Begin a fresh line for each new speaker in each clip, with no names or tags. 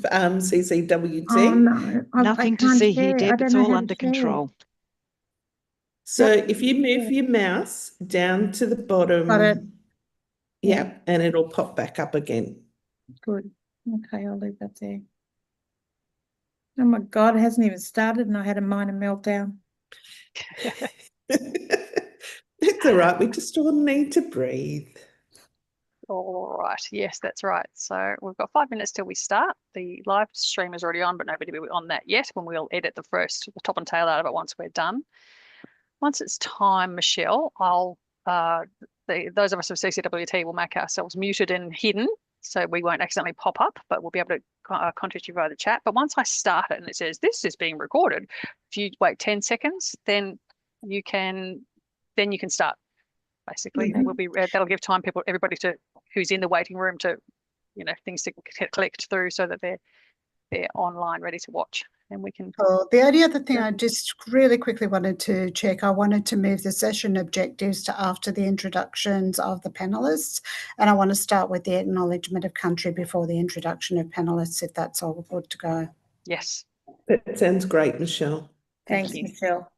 CCWT.
Oh, no.
Nothing to see here, Deb. It's all under control.
So if you move your mouse down to the bottom,
Got it.
yeah, and it'll pop back up again.
Good. Okay, I'll leave that there. Oh my God, it hasn't even started and I had a minor meltdown.
It's all right. We just all need to breathe.
All right. Yes, that's right. So we've got 5 minutes till we start. The live stream is already on, but nobody will be on that yet. When we'll edit the top and tail out of it once we're done. Once it's time, Michelle, I'll those of us with CCWT will make ourselves muted and hidden, so we won't accidentally pop up, but we'll be able to contact you via the chat. But once I start it and it says this is being recorded, if you wait 10 seconds, then you can start. Basically, we'll be that'll give time everybody who's in the waiting room to, things to collect through so that they're online ready to watch. And we can.
Oh, the only other thing I just really quickly wanted to check, I wanted to move the session objectives to after the introductions of the panelists, and I want to start with the acknowledgement of country before the introduction of panelists, if that's all good to go.
Yes.
That sounds great, Michelle.
Thanks, Michelle.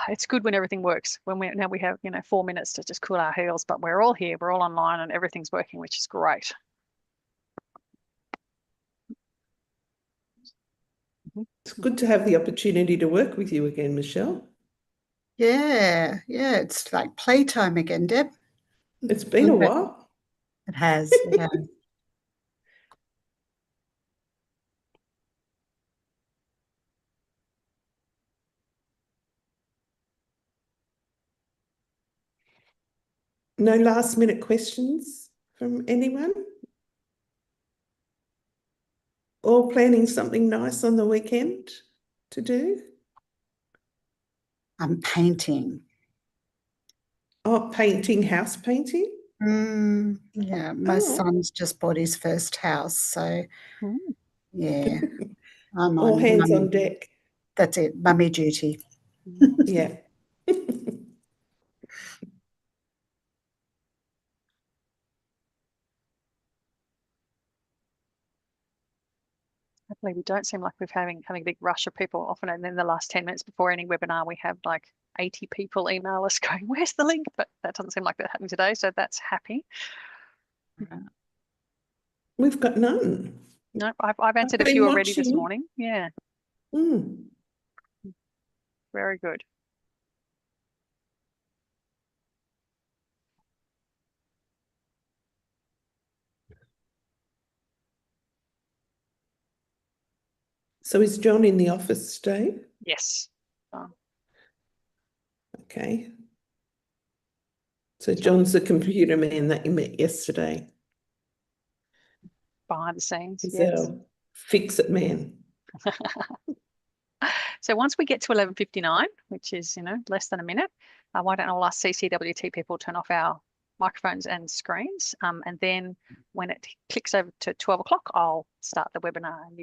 It's good when everything works. Now we have 4 minutes to just cool our heels, but we're all here, we're all online, and everything's working, which is great.
It's good to have the opportunity to work with you again, Michelle.
Yeah, it's like playtime again, Deb.
It's been a while.
It has.
No last minute questions from anyone? Or planning something nice on the weekend to do?
I'm painting.
Oh, painting, house painting?
Yeah, my son's just bought his first house, so yeah. I'm
all hands
mummy.
on deck.
That's it, mummy duty.
Yeah.
Hopefully we don't seem like we're having a big rush of people often, and then the last 10 minutes before any webinar we have like 80 people email us going, where's the link? But that doesn't seem like that happening today, so that's happy.
We've got none.
No, I've answered a few already this morning. Yeah. Very good.
So is John in the office today?
Yes.
Okay. So John's the computer man that you met yesterday.
Behind the scenes,
He's
yes.
our fix-it man.
So once we get to 11:59, which is, less than a minute, why don't all us CCWT people turn off our microphones and screens, and then when it clicks over to 12 o'clock, I'll start the webinar, and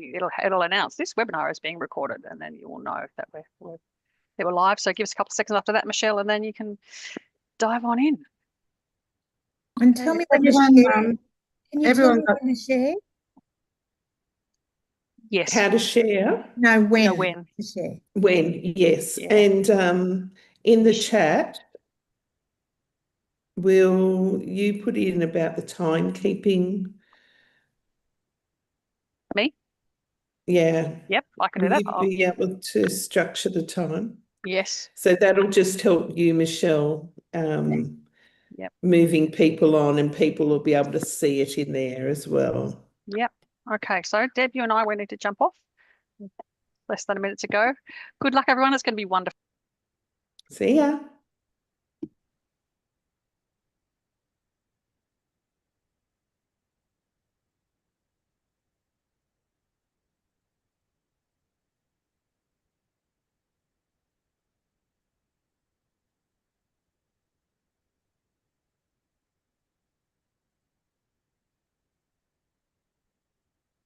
it'll announce this webinar is being recorded, and then you will know that we're live. So give us a couple of seconds after that, Michelle, and then you can dive on in.
And tell me when to share.
Yes.
How to share?
No, when.
To
share.
When, yes. Yeah. And in the chat, will you put in about the timekeeping?
Me?
Yeah.
Yep, I can do that.
Will you be able to structure the time?
Yes.
So that'll just help you, Michelle, moving people on, and people will be able to see it in there as well.
Yep. Okay, so Deb, you and I, we need to jump off. Less than a minute to go. Good luck, everyone. It's going to be wonderful.
See ya.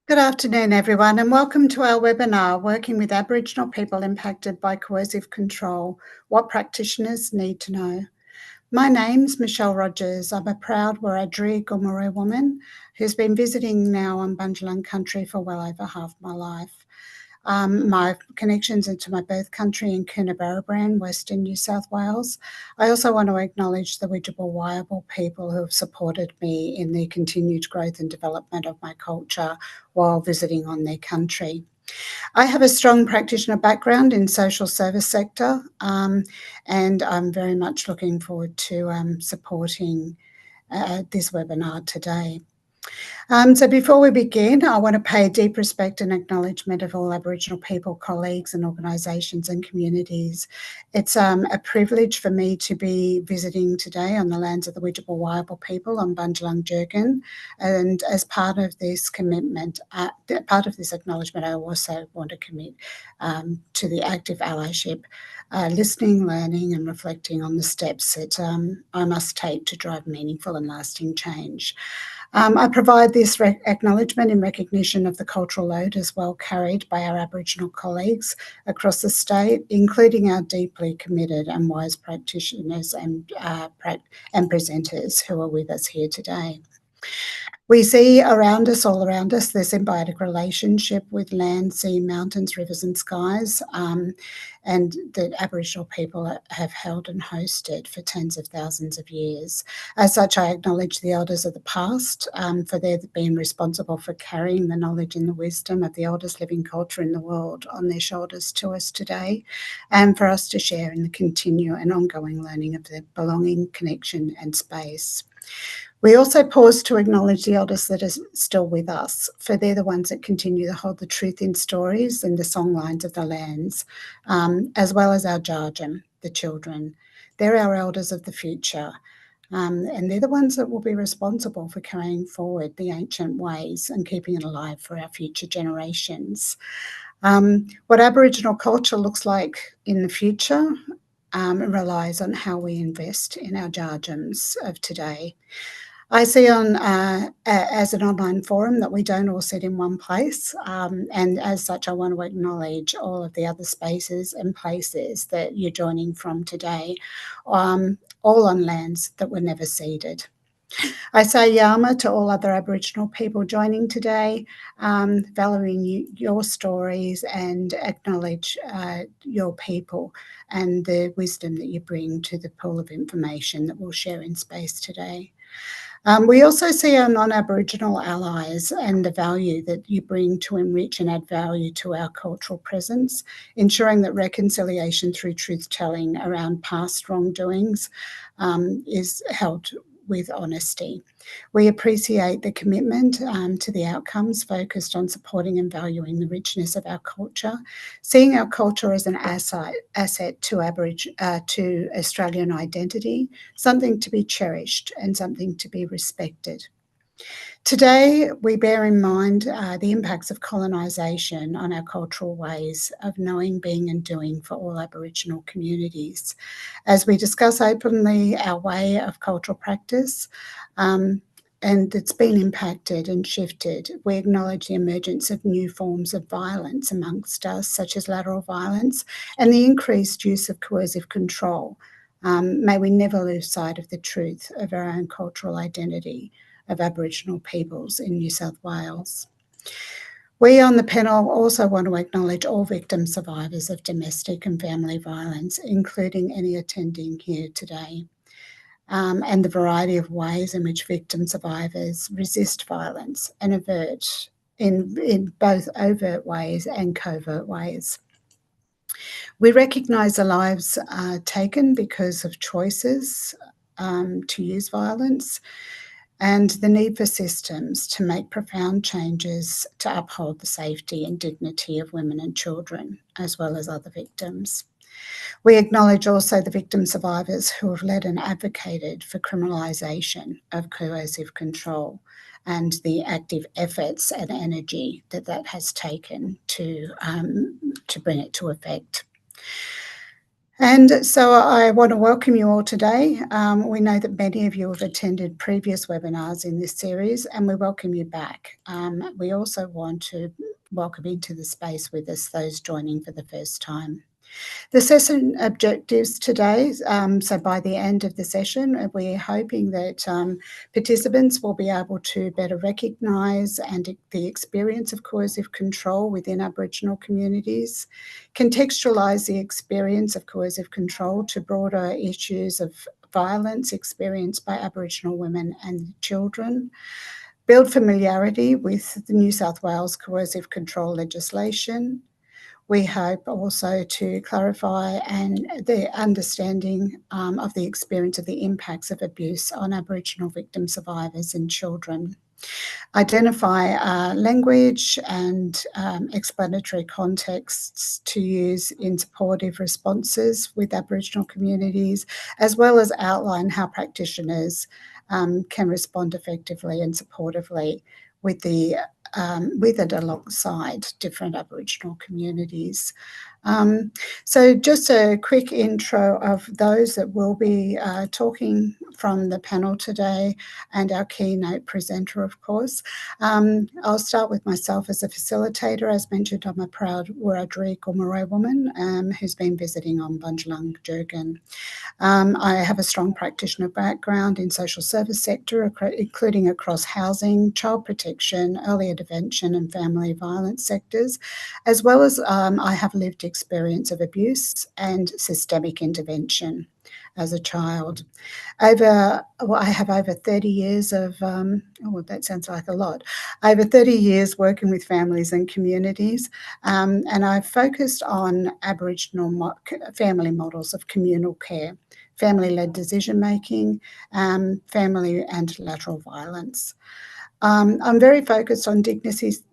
Good afternoon, everyone, and welcome to our webinar, Working with Aboriginal People Impacted by Coercive Control, What Practitioners Need to Know. My name's Michelle Rogers. I'm a proud Wiradjuri Gomeroi woman who's been visiting now on Bundjalung country for well over half my life. My connections into my birth country in Coonabarabran, Western New South Wales. I also want to acknowledge the Widjabul Waiable people who have supported me in the continued growth and development of my culture while visiting on their country. I have a strong practitioner background in social service sector, and I'm very much looking forward to supporting this webinar today. So before we begin, I want to pay deep respect and acknowledgement of all Aboriginal people, colleagues and organisations and communities. It's a privilege for me to be visiting today on the lands of the Widjabul Waiable people on Bundjalung Jurgen, and as part of this commitment, part of this acknowledgement, I also want to commit to the active allyship, listening, learning and reflecting on the steps that I must take to drive meaningful and lasting change. I provide this acknowledgement in recognition of the cultural load as well carried by our Aboriginal colleagues across the state, including our deeply committed and wise practitioners and presenters who are with us here today. We see around us, all around us, this symbiotic relationship with land, sea, mountains, rivers and skies, and that Aboriginal people have held and hosted for tens of thousands of years. As such, I acknowledge the elders of the past for their being responsible for carrying the knowledge and the wisdom of the oldest living culture in the world on their shoulders to us today, and for us to share in the continued and ongoing learning of their belonging, connection and space. We also pause to acknowledge the elders that are still with us, for they're the ones that continue to hold the truth in stories and the songlines of the lands, as well as our jargon, the children. They're our elders of the future, and they're the ones that will be responsible for carrying forward the ancient ways and keeping it alive for our future generations. What Aboriginal culture looks like in the future relies on how we invest in our jargons of today. I see as an online forum that we don't all sit in one place, and as such I want to acknowledge all of the other spaces and places that you're joining from today, all on lands that were never ceded. I say Yama to all other Aboriginal people joining today, valuing your stories and acknowledge your people and the wisdom that you bring to the pool of information that we'll share in space today. We also see our non-Aboriginal allies and the value that you bring to enrich and add value to our cultural presence, ensuring that reconciliation through truth-telling around past wrongdoings is held with honesty. We appreciate the commitment to the outcomes focused on supporting and valuing the richness of our culture, seeing our culture as an asset to Australian identity, something to be cherished and something to be respected. Today, we bear in mind the impacts of colonisation on our cultural ways of knowing, being and doing for all Aboriginal communities. As we discuss openly our way of cultural practice, and it's been impacted and shifted, we acknowledge the emergence of new forms of violence amongst us, such as lateral violence, and the increased use of coercive control. May we never lose sight of the truth of our own cultural identity of Aboriginal peoples in New South Wales. We on the panel also want to acknowledge all victim survivors of domestic and family violence, including any attending here today, and the variety of ways in which victim survivors resist violence and avert in both overt ways and covert ways. We recognise the lives taken because of choices to use violence, and the need for systems to make profound changes to uphold the safety and dignity of women and children, as well as other victims. We acknowledge also the victim survivors who have led and advocated for criminalisation of coercive control and the active efforts and energy that has taken to bring it to effect. And so I want to welcome you all today. We know that many of you have attended previous webinars in this series, and we welcome you back. We also want to welcome into the space with us those joining for the first time. The session objectives today, so by the end of the session, we're hoping that participants will be able to better recognise the experience of coercive control within Aboriginal communities, contextualise the experience of coercive control to broader issues of violence experienced by Aboriginal women and children, build familiarity with the New South Wales coercive control legislation. We hope also to clarify the understanding of the experience of the impacts of abuse on Aboriginal victim survivors and children. Identify language and explanatory contexts to use in supportive responses with Aboriginal communities, as well as outline how practitioners can respond effectively and supportively with it alongside different Aboriginal communities. So just a quick intro of those that will be talking from the panel today and our keynote presenter, of course. I'll start with myself as a facilitator. As mentioned, I'm a proud Wiradjuri Gomeroi woman who's been visiting on Bundjalung Jurgen. I have a strong practitioner background in social service sector, including across housing, child protection, early intervention and family violence sectors, as well as I have lived experience of abuse and systemic intervention as a child. I have over 30 years of, that sounds like a lot, over 30 years working with families and communities, and I've focused on Aboriginal family models of communal care, family-led decision-making, family and lateral violence. I'm very focused on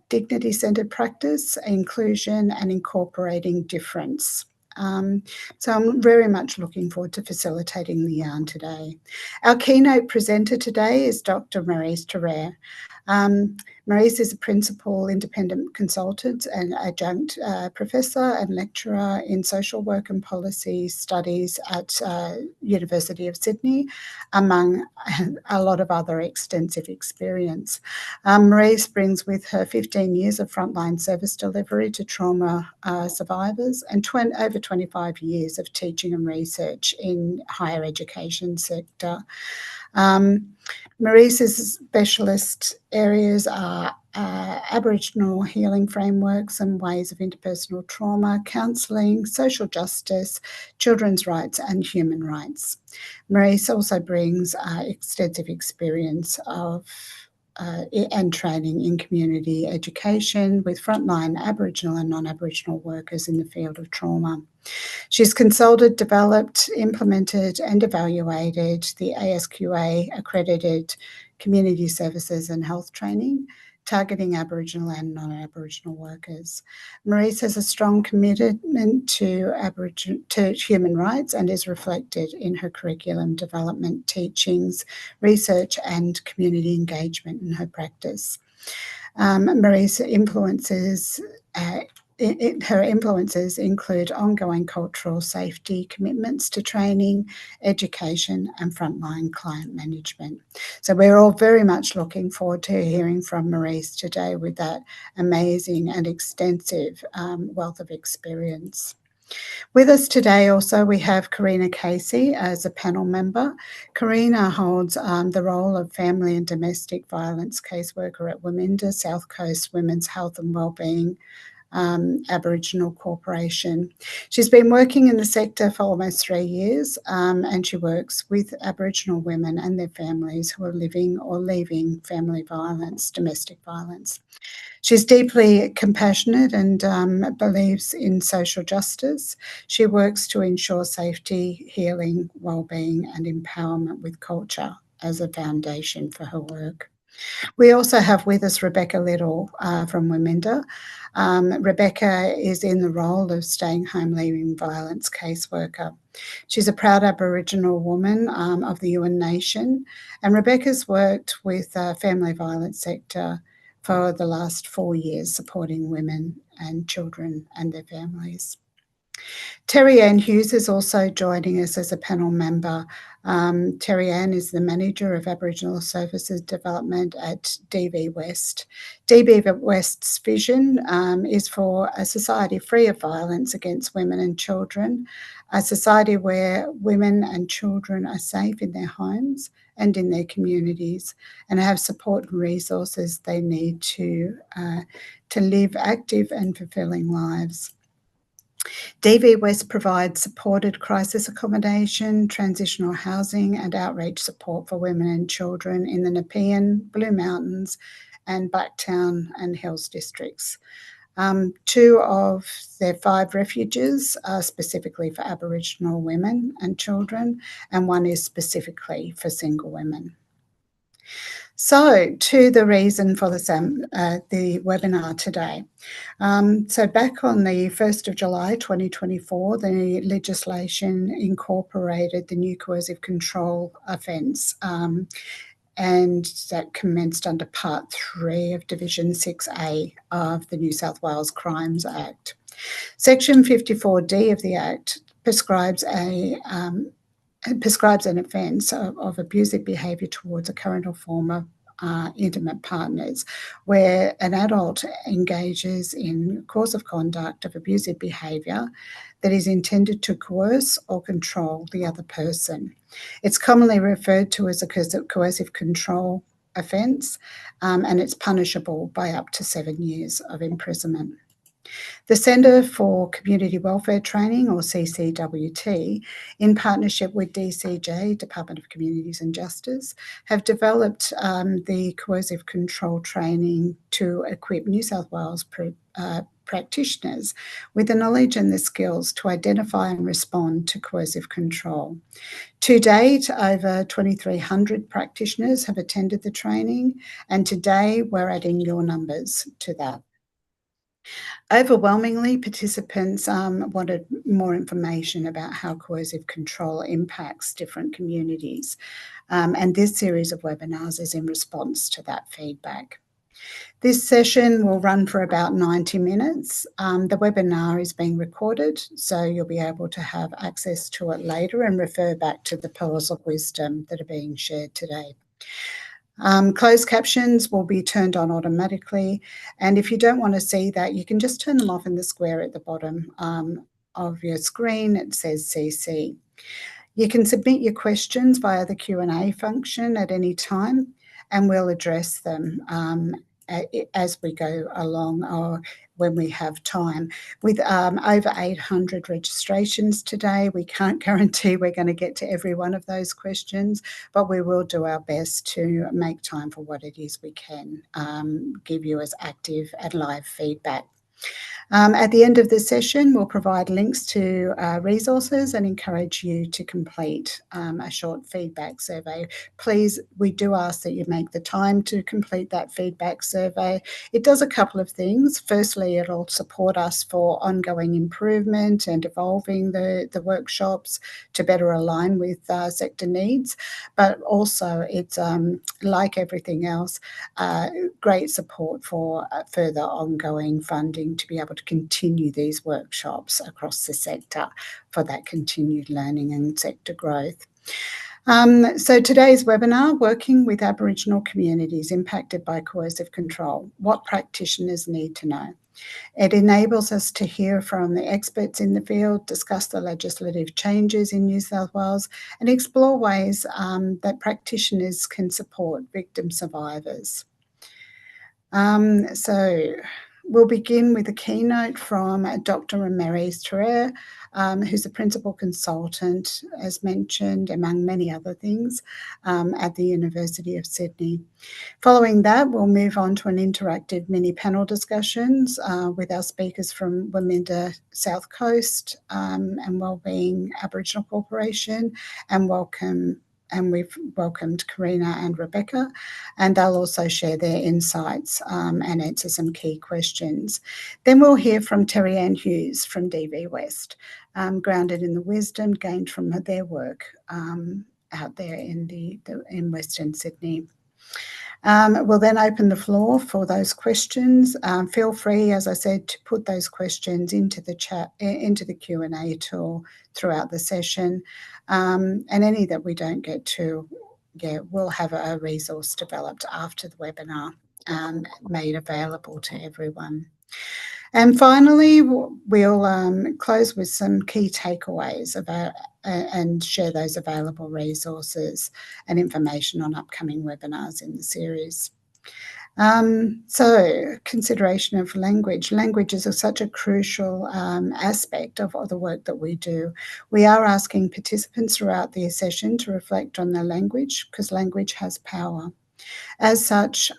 dignity-centred practice, inclusion and incorporating difference. So I'm very much looking forward to facilitating the yarn today. Our keynote presenter today is Dr. Maryse Terrere. Maryse is a principal independent consultant and adjunct professor and lecturer in social work and policy studies at University of Sydney, among a lot of other extensive experience. Maryse brings with her 15 years of frontline service delivery to trauma survivors and over 25 years of teaching and research in higher education sector. Maryse's specialist areas are Aboriginal healing frameworks and ways of interpersonal trauma, counselling, social justice, children's rights and human rights. Maryse also brings extensive experience of and training in community education with frontline Aboriginal and non-Aboriginal workers in the field of trauma. She's consulted, developed, implemented and evaluated the ASQA accredited community services and health training, targeting Aboriginal and non-Aboriginal workers. Maryse has a strong commitment to human rights and is reflected in her curriculum development, teachings, research and community engagement in her practice. Maryse influences her influences include ongoing cultural safety commitments to training, education and frontline client management. So we're all very much looking forward to hearing from Maryse today with that amazing and extensive wealth of experience. With us today also we have Karina Casey as a panel member. Karina holds the role of family and domestic violence caseworker at Waminda South Coast Women's Health and Wellbeing Aboriginal Corporation. She's been working in the sector for almost 3 years and she works with Aboriginal women and their families who are living or leaving family violence, domestic violence. She's deeply compassionate and believes in social justice. She works to ensure safety, healing, wellbeing and empowerment with culture as a foundation for her work. We also have with us Rebecca Little from Waminda. Rebecca is in the role of staying home leaving violence caseworker. She's a proud Aboriginal woman of the Yuin Nation, and Rebecca's worked with the family violence sector for the last 4 years, supporting women and children and their families. Terry Ann Hughes is also joining us as a panel member. Terry Ann is the Manager of Aboriginal Services Development at DV West. DV West's vision is for a society free of violence against women and children, a society where women and children are safe in their homes and in their communities and have support and resources they need to live active and fulfilling lives. DV West provides supported crisis accommodation, transitional housing and outreach support for women and children in the Nepean, Blue Mountains and Blacktown and Hills districts. 2 of their 5 refuges are specifically for Aboriginal women and children, and 1 is specifically for single women. So, to the reason for the webinar today. So back on the 1st of July 2024, the legislation incorporated the new coercive control offence, and that commenced under Part 3 of Division 6A of the New South Wales Crimes Act. Section 54D of the Act prescribes an offence of abusive behaviour towards a current or former intimate partners, where an adult engages in course of conduct of abusive behaviour that is intended to coerce or control the other person. It's commonly referred to as a coercive control offence, and it's punishable by up to 7 years of imprisonment. The Centre for Community Welfare Training, or CCWT, in partnership with DCJ, Department of Communities and Justice, have developed the coercive control training to equip New South Wales practitioners with the knowledge and the skills to identify and respond to coercive control. To date, over 2,300 practitioners have attended the training, and today we're adding your numbers to that. Overwhelmingly, participants wanted more information about how coercive control impacts different communities, and this series of webinars is in response to that feedback. This session will run for about 90 minutes. The webinar is being recorded, so you'll be able to have access to it later and refer back to the pearls of wisdom that are being shared today. Closed captions will be turned on automatically, and if you don't want to see that, you can just turn them off in the square at the bottom of your screen. It says CC. You can submit your questions via the Q&A function at any time, and we'll address them as we go along or when we have time. With over 800 registrations today, we can't guarantee we're going to get to every one of those questions, but we will do our best to make time for what it is we can give you as active and live feedback. At the end of the session, we'll provide links to resources and encourage you to complete a short feedback survey. Please, we do ask that you make the time to complete that feedback survey. It does a couple of things. Firstly, it'll support us for ongoing improvement and evolving the workshops to better align with sector needs, but also it's, like everything else, great support for further ongoing funding to be able to continue these workshops across the sector for that continued learning and sector growth. So today's webinar, Working with Aboriginal Communities Impacted by Coercive Control, What Practitioners Need to Know. It enables us to hear from the experts in the field, discuss the legislative changes in New South Wales, and explore ways that practitioners can support victim survivors. So we'll begin with a keynote from Dr. Maryse Terrere, who's a principal consultant, as mentioned, among many other things, at the University of Sydney. Following that, we'll move on to an interactive mini panel discussions with our speakers from Waminda South Coast and Wellbeing Aboriginal Corporation, and we've welcomed Karina and Rebecca, and they'll also share their insights and answer some key questions. Then we'll hear from Terry Ann Hughes from DV West, grounded in the wisdom gained from their work out there in Western Sydney. We'll then open the floor for those questions. Feel free, as I said, to put those questions into the chat, into the Q&A tool throughout the session. And any that we don't get to, we'll have a resource developed after the webinar, made available to everyone. And finally, we'll close with some key takeaways about and share those available resources and information on upcoming webinars in the series. So consideration of language. Language is such a crucial aspect of the work that we do. We are asking participants throughout the session to reflect on their language, because language has power. As such,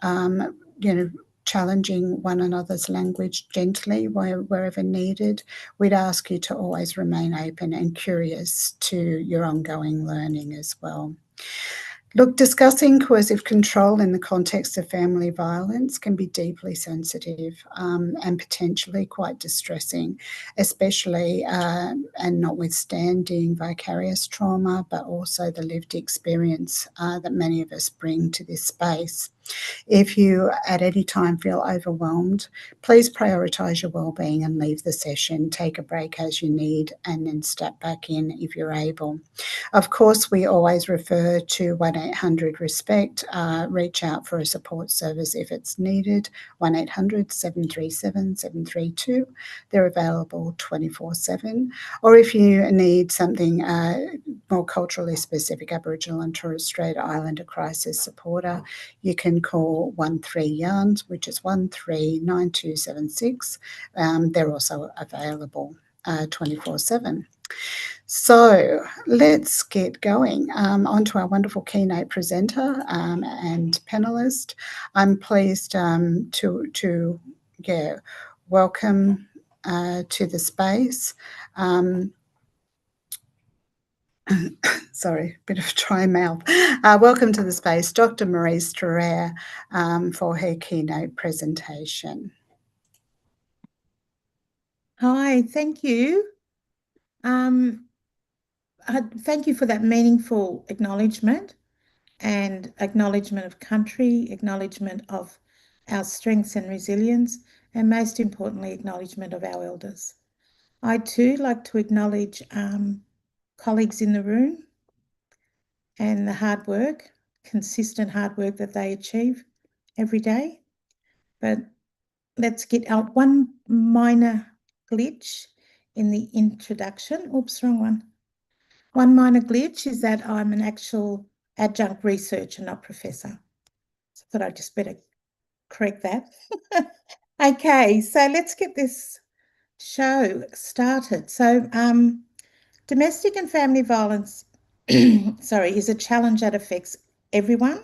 challenging one another's language gently wherever needed. We'd ask you to always remain open and curious to your ongoing learning as well. Look, discussing coercive control in the context of family violence can be deeply sensitive and potentially quite distressing, especially and notwithstanding vicarious trauma, but also the lived experience that many of us bring to this space. If you at any time feel overwhelmed, please prioritise your wellbeing and leave the session. Take a break as you need and then step back in if you're able. Of course, we always refer to 1-800-RESPECT. Reach out for a support service if it's needed. 1-800-737-732. They're available 24/7. Or if you need something more culturally specific, Aboriginal and Torres Strait Islander crisis supporter, you can call 13-YARNS, which is 139276. They're also available 24/7. So let's get going. On to our wonderful keynote presenter and panelist. I'm pleased to welcome to the space. Sorry, bit of a dry mouth. Welcome to the space, Dr. Marise Terrere, for her keynote presentation.
Hi, thank you. Thank you for that meaningful acknowledgement and acknowledgement of country, acknowledgement of our strengths and resilience, and most importantly, acknowledgement of our elders. I too like to acknowledge colleagues in the room and the hard work, consistent hard work that they achieve every day. But let's get out one minor glitch in the introduction. Oops, wrong one. One minor glitch is that I'm an actual adjunct researcher, not professor. So I thought I'd just better correct that. Okay, so let's get this show started. So domestic and family violence, is a challenge that affects everyone.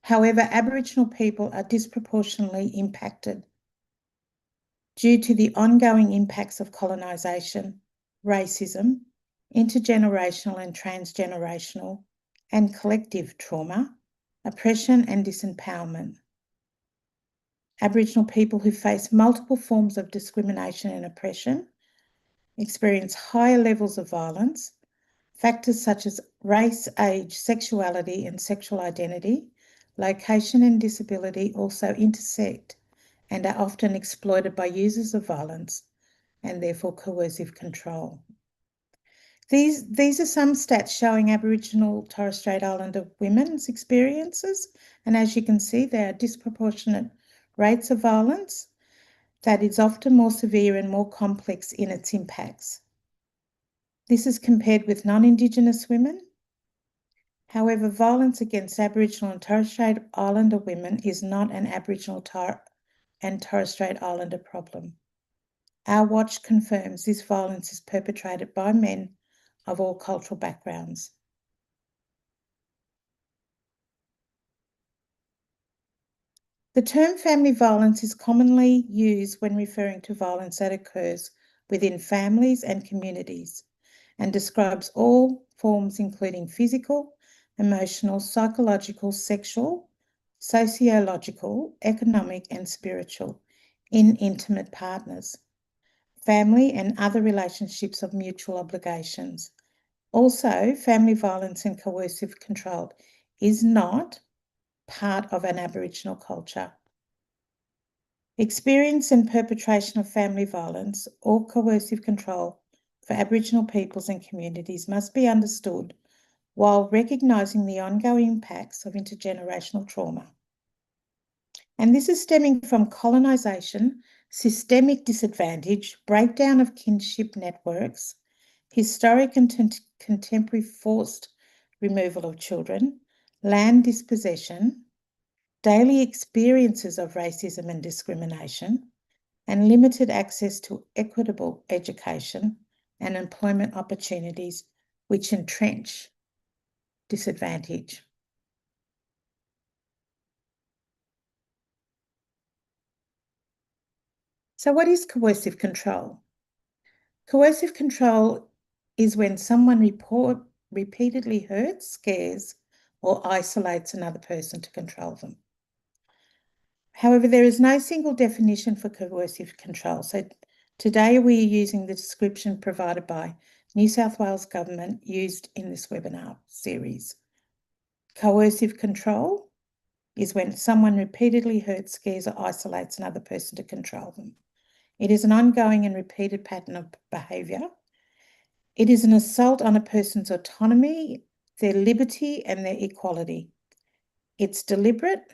However, Aboriginal people are disproportionately impacted due to the ongoing impacts of colonisation, racism, intergenerational and transgenerational and collective trauma, oppression and disempowerment. Aboriginal people who face multiple forms of discrimination and oppression experience higher levels of violence. Factors such as race, age, sexuality and sexual identity, location and disability also intersect and are often exploited by users of violence and therefore coercive control. These are some stats showing Aboriginal Torres Strait Islander women's experiences, and as you can see, there are disproportionate rates of violence that is often more severe and more complex in its impacts. This is compared with non-Indigenous women. However, violence against Aboriginal and Torres Strait Islander women is not an Aboriginal and Torres Strait Islander problem. Our watch confirms this violence is perpetrated by men of all cultural backgrounds. The term family violence is commonly used when referring to violence that occurs within families and communities and describes all forms including physical, emotional, psychological, sexual, sociological, economic and spiritual in intimate partners, family and other relationships of mutual obligations. Also, family violence and coercive control is not part of an Aboriginal culture. Experience and perpetration of family violence or coercive control for Aboriginal peoples and communities must be understood while recognising the ongoing impacts of intergenerational trauma. And this is stemming from colonisation, systemic disadvantage, breakdown of kinship networks, historic and contemporary forced removal of children, land dispossession, daily experiences of racism and discrimination, and limited access to equitable education and employment opportunities which entrench disadvantage. So what is coercive control? Coercive control is when someone repeatedly hurts, scares, or isolates another person to control them. However, there is no single definition for coercive control. So today we are using the description provided by New South Wales Government used in this webinar series. Coercive control is when someone repeatedly hurts, scares, or isolates another person to control them. It is an ongoing and repeated pattern of behaviour. It is an assault on a person's autonomy, their liberty, and their equality. It's deliberate.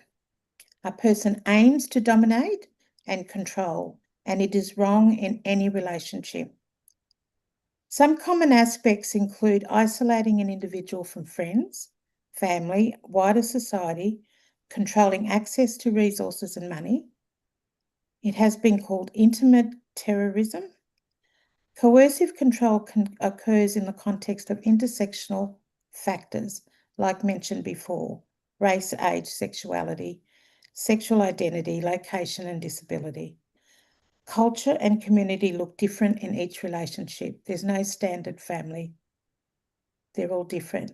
A person aims to dominate and control, and it is wrong in any relationship. Some common aspects include isolating an individual from friends, family, wider society, controlling access to resources and money. It has been called intimate terrorism. Coercive control occurs in the context of intersectional factors, like mentioned before: race, age, sexuality, sexual identity, location, and disability. Culture and community look different in each relationship. There's no standard family. They're all different.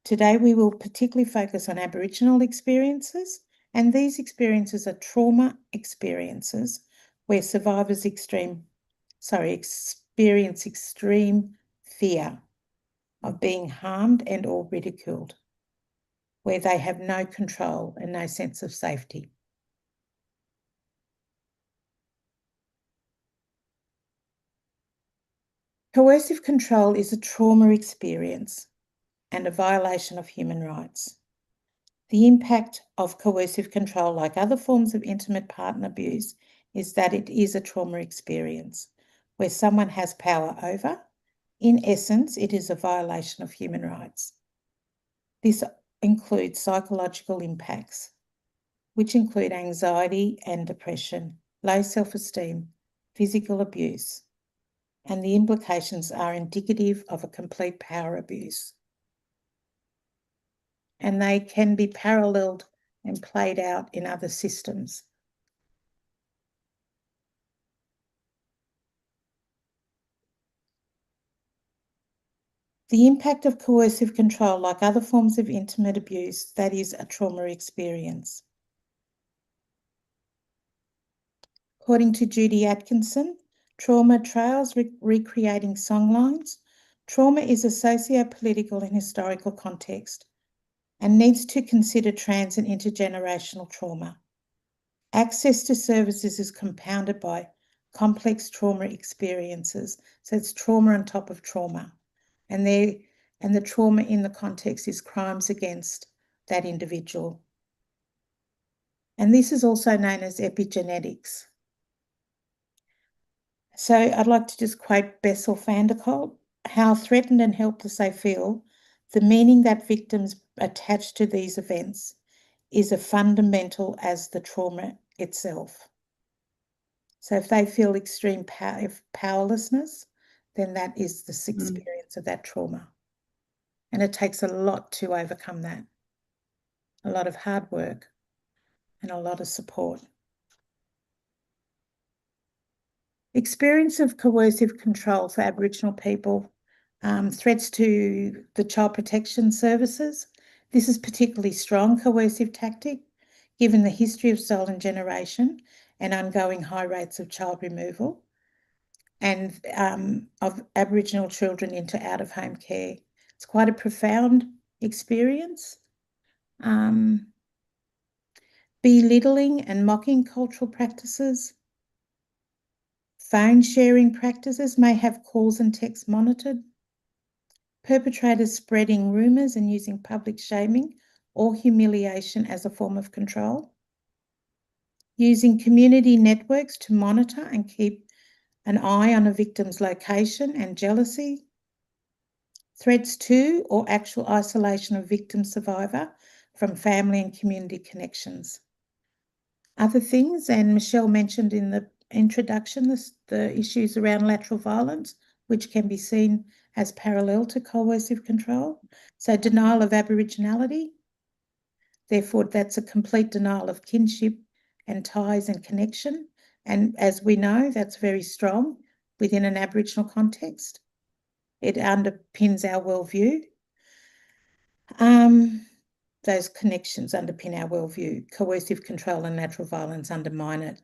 Today, we will particularly focus on Aboriginal experiences, and these experiences are trauma experiences where survivors experience extreme fear of being harmed and or ridiculed, where they have no control and no sense of safety. Coercive control is a trauma experience and a violation of human rights. The impact of coercive control, like other forms of intimate partner abuse, is that it is a trauma experience where someone has power over. In essence, it is a violation of human rights. This includes psychological impacts, which include anxiety and depression, low self-esteem, physical abuse, and the implications are indicative of a complete power abuse. And they can be paralleled and played out in other systems. The impact of coercive control, like other forms of intimate abuse, that is a trauma experience. According to Judy Atkinson, Trauma Trails Recreating Songlines, trauma is a socio-political and historical context and needs to consider trans and intergenerational trauma. Access to services is compounded by complex trauma experiences. So it's trauma on top of trauma. And the trauma in the context is crimes against that individual. And this is also known as epigenetics. So I'd like to just quote Bessel van der Kolk: how threatened and helpless they feel, the meaning that victims attach to these events is as fundamental as the trauma itself. So if they feel extreme powerlessness, then that is the experience of that trauma. And it takes a lot to overcome that. A lot of hard work and a lot of support. Experience of coercive control for Aboriginal people, threats to the child protection services. This is particularly strong coercive tactic, given the history of stolen generation and ongoing high rates of child removal and of Aboriginal children into out-of-home care. It's quite a profound experience. belittling and mocking cultural practices. Phone sharing practices may have calls and texts monitored. Perpetrators spreading rumours and using public shaming or humiliation as a form of control. Using community networks to monitor and keep an eye on a victim's location and jealousy. Threats to or actual isolation of victim survivor from family and community connections. Other things, and Michelle mentioned in the introduction, the issues around lateral violence, which can be seen as parallel to coercive control. So denial of Aboriginality. Therefore, that's a complete denial of kinship and ties and connection. And as we know, that's very strong within an Aboriginal context. It underpins our worldview. Those connections underpin our worldview. Coercive control and natural violence undermine it.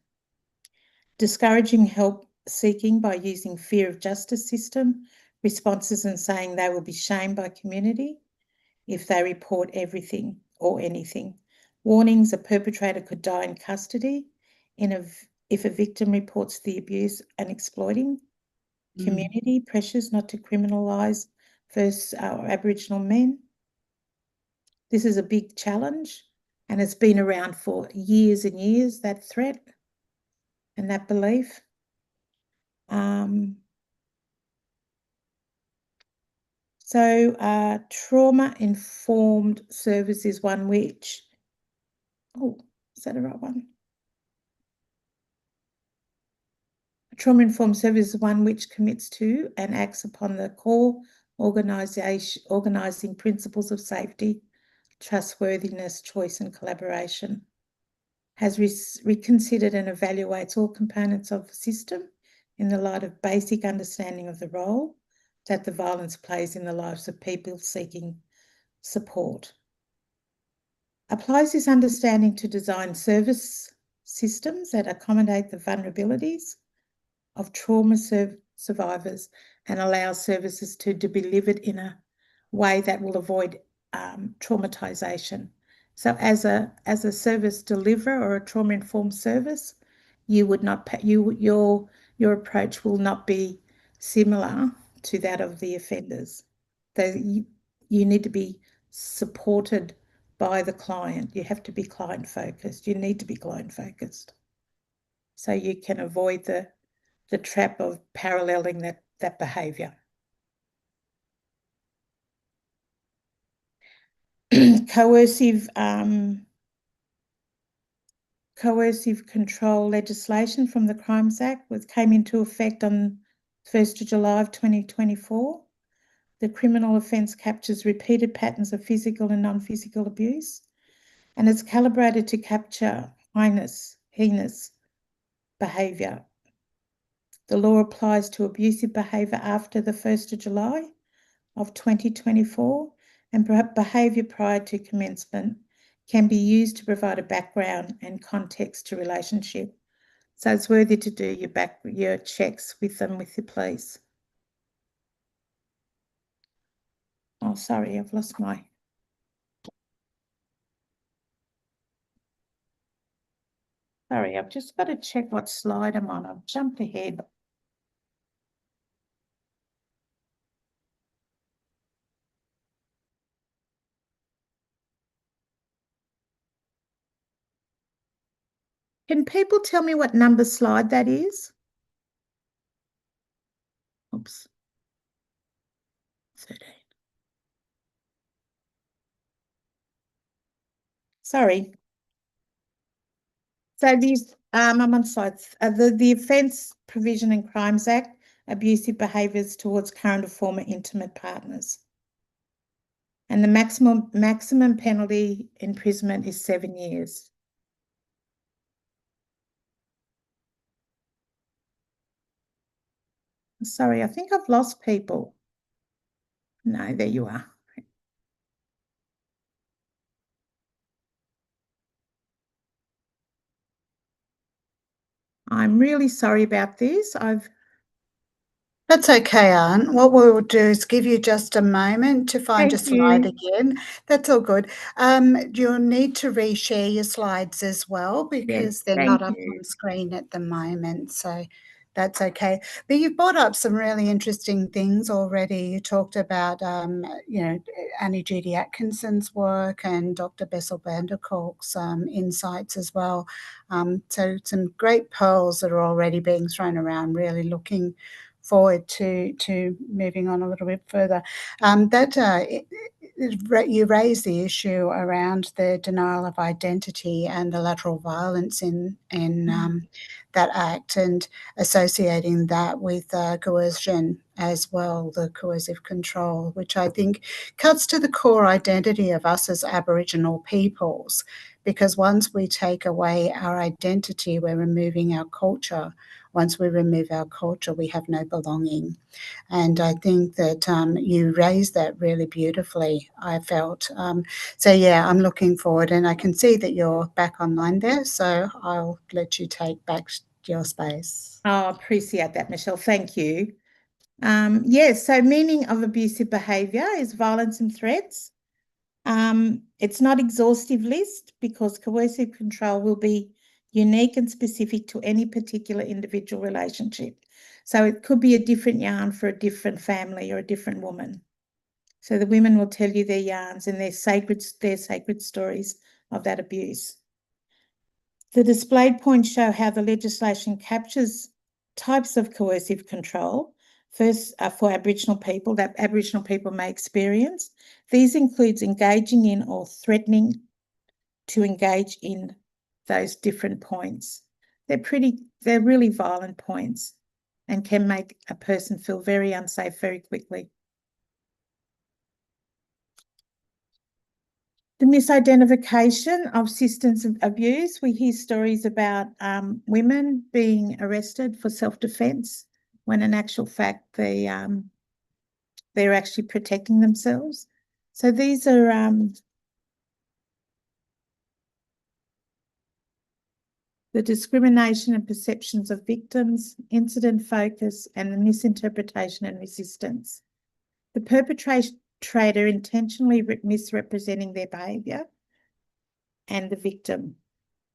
Discouraging help seeking by using fear of justice system responses and saying they will be shamed by community if they report everything or anything. Warnings a perpetrator could die in custody if a victim reports the abuse and exploiting. Community pressures not to criminalise first Aboriginal men. This is a big challenge, and it's been around for years and years, that threat and that belief. Trauma-informed service is one which, is that the right one? Trauma-informed service is one which commits to and acts upon the core organising principles of safety, trustworthiness, choice and collaboration. Has reconsidered and evaluates all components of the system in the light of basic understanding of the role that the violence plays in the lives of people seeking support. Applies this understanding to design service systems that accommodate the vulnerabilities of trauma survivors and allow services to be delivered in a way that will avoid traumatisation. So as a service deliverer or a trauma-informed service, you would not your approach will not be similar to that of the offenders. You need to be supported by the client. You have to be client focused. You need to be client focused, so you can avoid the trap of paralleling that behaviour. Coercive control legislation from the Crimes Act came into effect on 1st of July of 2024. The criminal offence captures repeated patterns of physical and non-physical abuse, and it's calibrated to capture heinous behaviour. The law applies to abusive behaviour after the 1st of July of 2024, and behaviour prior to commencement can be used to provide a background and context to relationship. So it's worthy to do your checks with them, with the police. Oh, sorry, I've lost my... Sorry, I've just got to check what slide I'm on. I've jumped ahead. Can people tell me what number slide that is? Oops. 13. Sorry. So these, I'm on sides. The Offence Provision and Crimes Act, abusive behaviours towards current or former intimate partners. And the maximum penalty imprisonment is 7 years. Sorry, I think I've lost people. No, there you are. I'm really sorry about this.
That's okay, Aunt. What we will do is give you just a moment to find your
Thank
slide
you.
again. That's all good. You'll need to reshare your slides as well because they're not
thank
up
you.
on screen at the moment. So that's okay. But you've brought up some really interesting things already. You talked about, Annie Judy Atkinson's work and Dr. Bessel van der Kolk's insights as well. So some great pearls that are already being thrown around, really looking forward to moving on a little bit further. You raise the issue around the denial of identity and the lateral violence in that act, and associating that with coercion as well, the coercive control, which I think cuts to the core identity of us as Aboriginal peoples, because once we take away our identity, we're removing our culture. Once we remove our culture, we have no belonging. And I think that you raised that really beautifully, I felt. So, yeah, I'm looking forward, and I can see that you're back online there, so I'll let you take back your space.
Oh, appreciate that, Michelle. Thank you. Yes, so meaning of abusive behaviour is violence and threats. It's not exhaustive list because coercive control will be unique and specific to any particular individual relationship. So it could be a different yarn for a different family or a different woman. So the women will tell you their yarns and their sacred stories of that abuse. The displayed points show how the legislation captures types of coercive control. First, for Aboriginal people that Aboriginal people may experience. These includes engaging in or threatening to engage in those different points. They're really violent points and can make a person feel very unsafe very quickly. The misidentification of systems of abuse. We hear stories about women being arrested for self-defense when in actual fact they're actually protecting themselves. So these are the discrimination and perceptions of victims, incident focus, and the misinterpretation and resistance. The perpetrator intentionally misrepresenting their behaviour and the victim.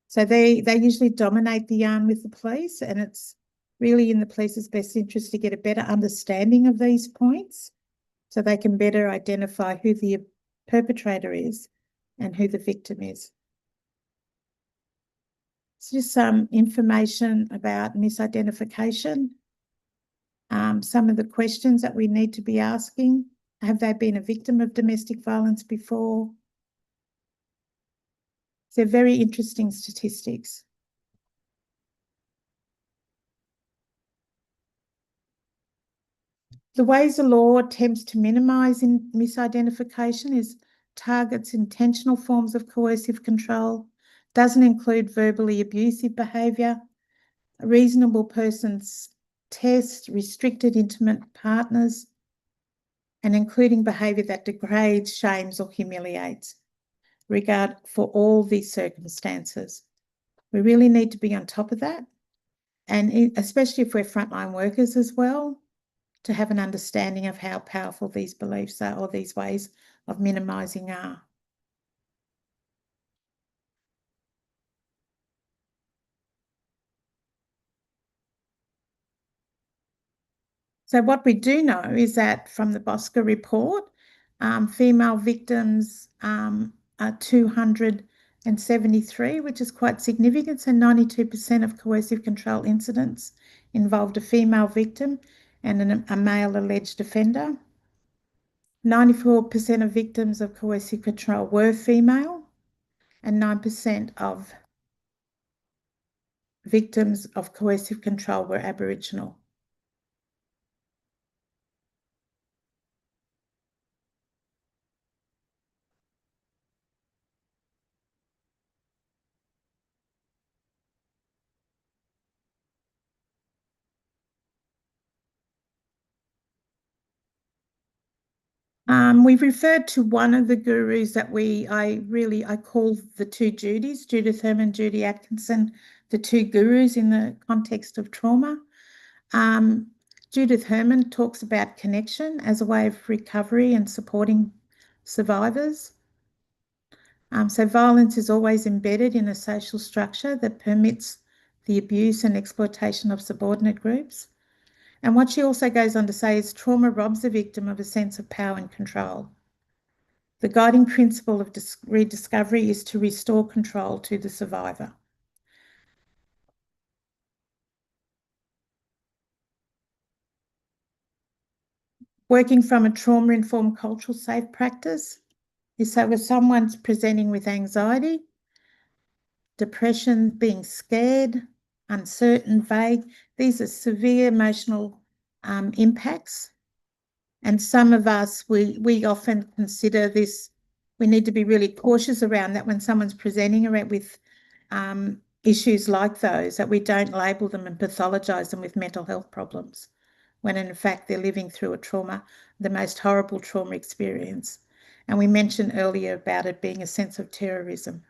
So they usually dominate the yarn with the police, and it's really in the police's best interest to get a better understanding of these points so they can better identify who the perpetrator is and who the victim is. It's just some information about misidentification. Some of the questions that we need to be asking: have they been a victim of domestic violence before? They're very interesting statistics. The ways the law attempts to minimise misidentification is targets intentional forms of coercive control, doesn't include verbally abusive behaviour, a reasonable person's test, restricted intimate partners, and including behaviour that degrades, shames or humiliates, regard for all these circumstances. We really need to be on top of that, and especially if we're frontline workers as well, to have an understanding of how powerful these beliefs are or these ways of minimising are. So what we do know is that from the Bosca report, female victims are 273, which is quite significant. So 92% of coercive control incidents involved a female victim and a male alleged offender. 94% of victims of coercive control were female, and 9% of victims of coercive control were Aboriginal. We've referred to one of the gurus that I call the two Judys, Judith Herman, Judy Atkinson, the two gurus in the context of trauma. Judith Herman talks about connection as a way of recovery and supporting survivors. So violence is always embedded in a social structure that permits the abuse and exploitation of subordinate groups. And what she also goes on to say is trauma robs the victim of a sense of power and control. The guiding principle of rediscovery is to restore control to the survivor. Working from a trauma-informed cultural safe practice is so if someone's presenting with anxiety, depression, being scared, uncertain, vague, these are severe emotional impacts. And some of us, we often consider this, we need to be really cautious around that when someone's presenting around with issues like those, that we don't label them and pathologise them with mental health problems, when in fact they're living through a trauma, the most horrible trauma experience. And we mentioned earlier about it being a sense of terrorism.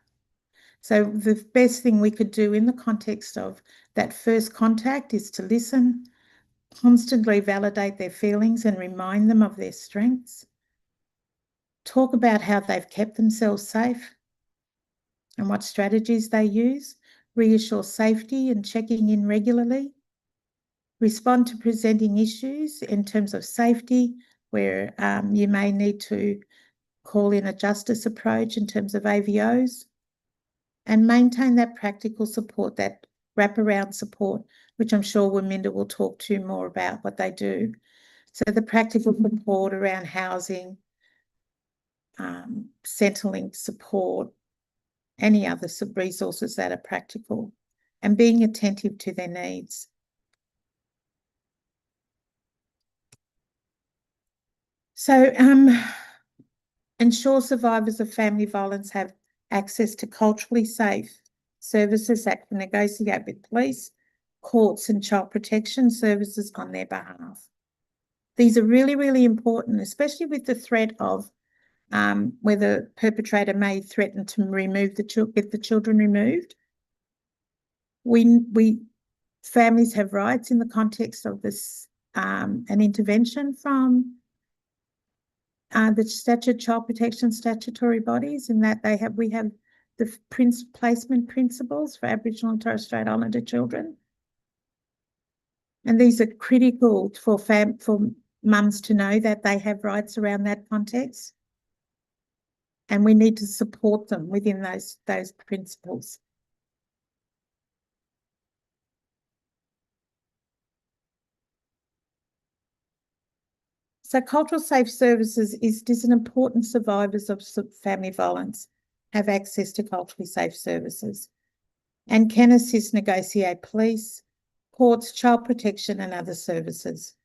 So the best thing we could do in the context of that first contact is to listen, constantly validate their feelings and remind them of their strengths. Talk about how they've kept themselves safe and what strategies they use. Reassure safety and checking in regularly. Respond to presenting issues in terms of safety, where you may need to call in a justice approach in terms of AVOs, and maintain that practical support, that wraparound support, which I'm sure Waminda will talk to more about what they do. So the practical support around housing, Centrelink support, any other resources that are practical, and being attentive to their needs. So ensure survivors of family violence have access to culturally safe services that can negotiate with police, courts and child protection services on their behalf. These are really, really important, especially with the threat of where the perpetrator may threaten to remove get the children removed. Families have rights in the context of this, an intervention from the child protection statutory bodies, in that we have the placement principles for Aboriginal and Torres Strait Islander children. And these are critical for mums to know that they have rights around that context. And we need to support them within those principles. So cultural safe services is an important survivors of family violence have access to culturally safe services and can assist negotiate police, courts, child protection and other services.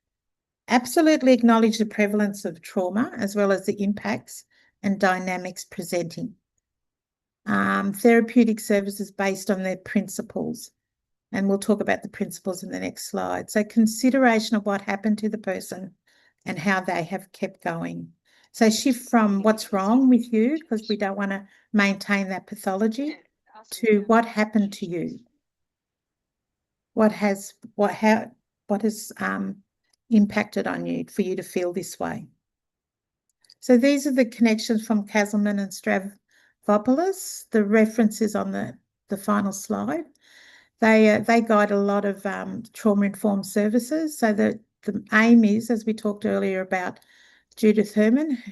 Absolutely acknowledge the prevalence of trauma as well as the impacts and dynamics presenting. Therapeutic services based on their principles. And we'll talk about the principles in the next slide. So consideration of what happened to the person and how they have kept going. So shift from what's wrong with you, because we don't want to maintain that pathology, to what happened to you. What has impacted on you for you to feel this way. So these are the connections from Castleman and Stavropoulos. The references on the final slide. They guide a lot of trauma-informed services. So the aim is, as we talked earlier about Judith Herman,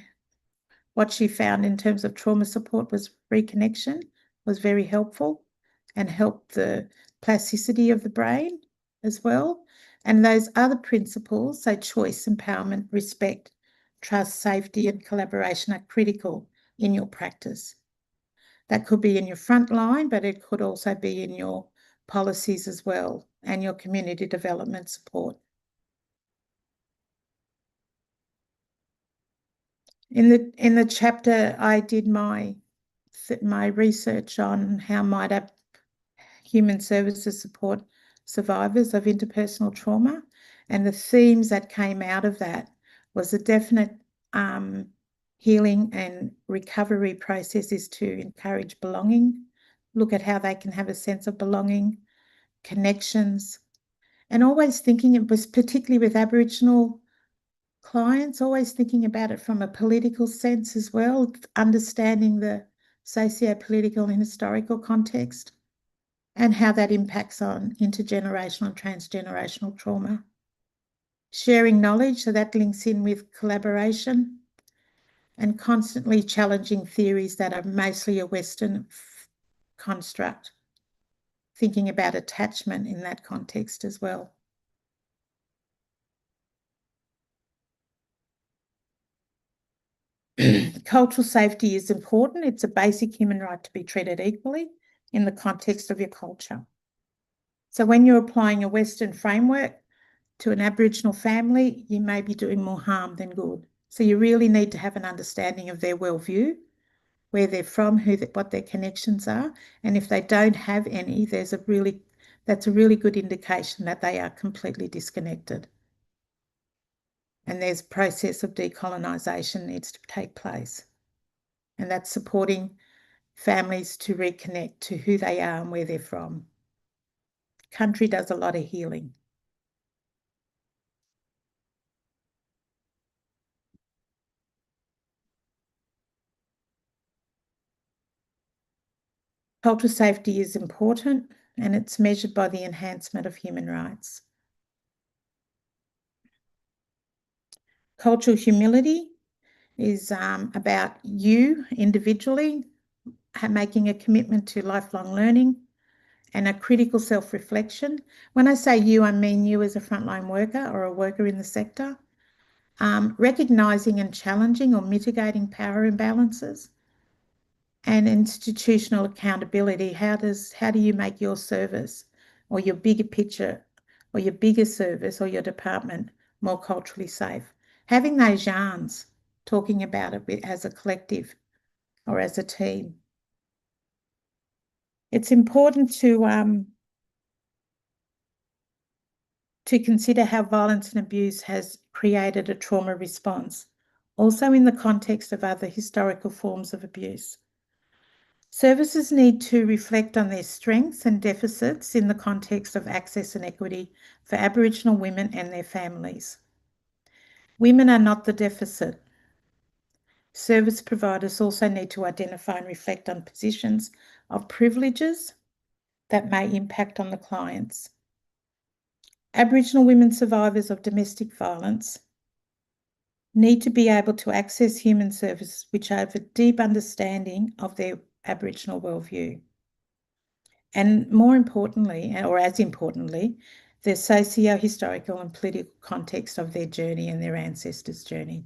what she found in terms of trauma support was reconnection, was very helpful and helped the plasticity of the brain as well. And those other principles, so choice, empowerment, respect, trust, safety and collaboration are critical in your practice. That could be in your front line, but it could also be in your policies as well and your community development support. In the chapter, I did my research on how might human services support survivors of interpersonal trauma, and the themes that came out of that was a definite healing and recovery process is to encourage belonging, look at how they can have a sense of belonging, connections, And always thinking, it was particularly with Aboriginal clients, always thinking about it from a political sense as well, understanding the socio-political and historical context and how that impacts on intergenerational and transgenerational trauma. Sharing knowledge, so that links in with collaboration, and constantly challenging theories that are mostly a Western construct, thinking about attachment in that context as well. Cultural safety is important. It's a basic human right to be treated equally in the context of your culture. So when you're applying a Western framework to an Aboriginal family, you may be doing more harm than good. So you really need to have an understanding of their worldview, where they're from, what their connections are. And if they don't have any, that's a really good indication that they are completely disconnected. And there's a process of decolonisation needs to take place. And that's supporting families to reconnect to who they are and where they're from. Country does a lot of healing. Cultural safety is important, and it's measured by the enhancement of human rights. Cultural humility is about you individually making a commitment to lifelong learning and a critical self-reflection. When I say you, I mean you as a frontline worker or a worker in the sector, recognising and challenging or mitigating power imbalances, and institutional accountability. How do you make your service or your bigger picture or your bigger service or your department more culturally safe? Having those yarns, talking about it as a collective or as a team. It's important to consider how violence and abuse has created a trauma response, also in the context of other historical forms of abuse. Services need to reflect on their strengths and deficits in the context of access and equity for Aboriginal women and their families. Women are not the deficit. Service providers also need to identify and reflect on positions of privileges that may impact on the clients. Aboriginal women survivors of domestic violence need to be able to access human services which have a deep understanding of their Aboriginal worldview. And more importantly, or as importantly, the socio-historical and political context of their journey and their ancestors' journey.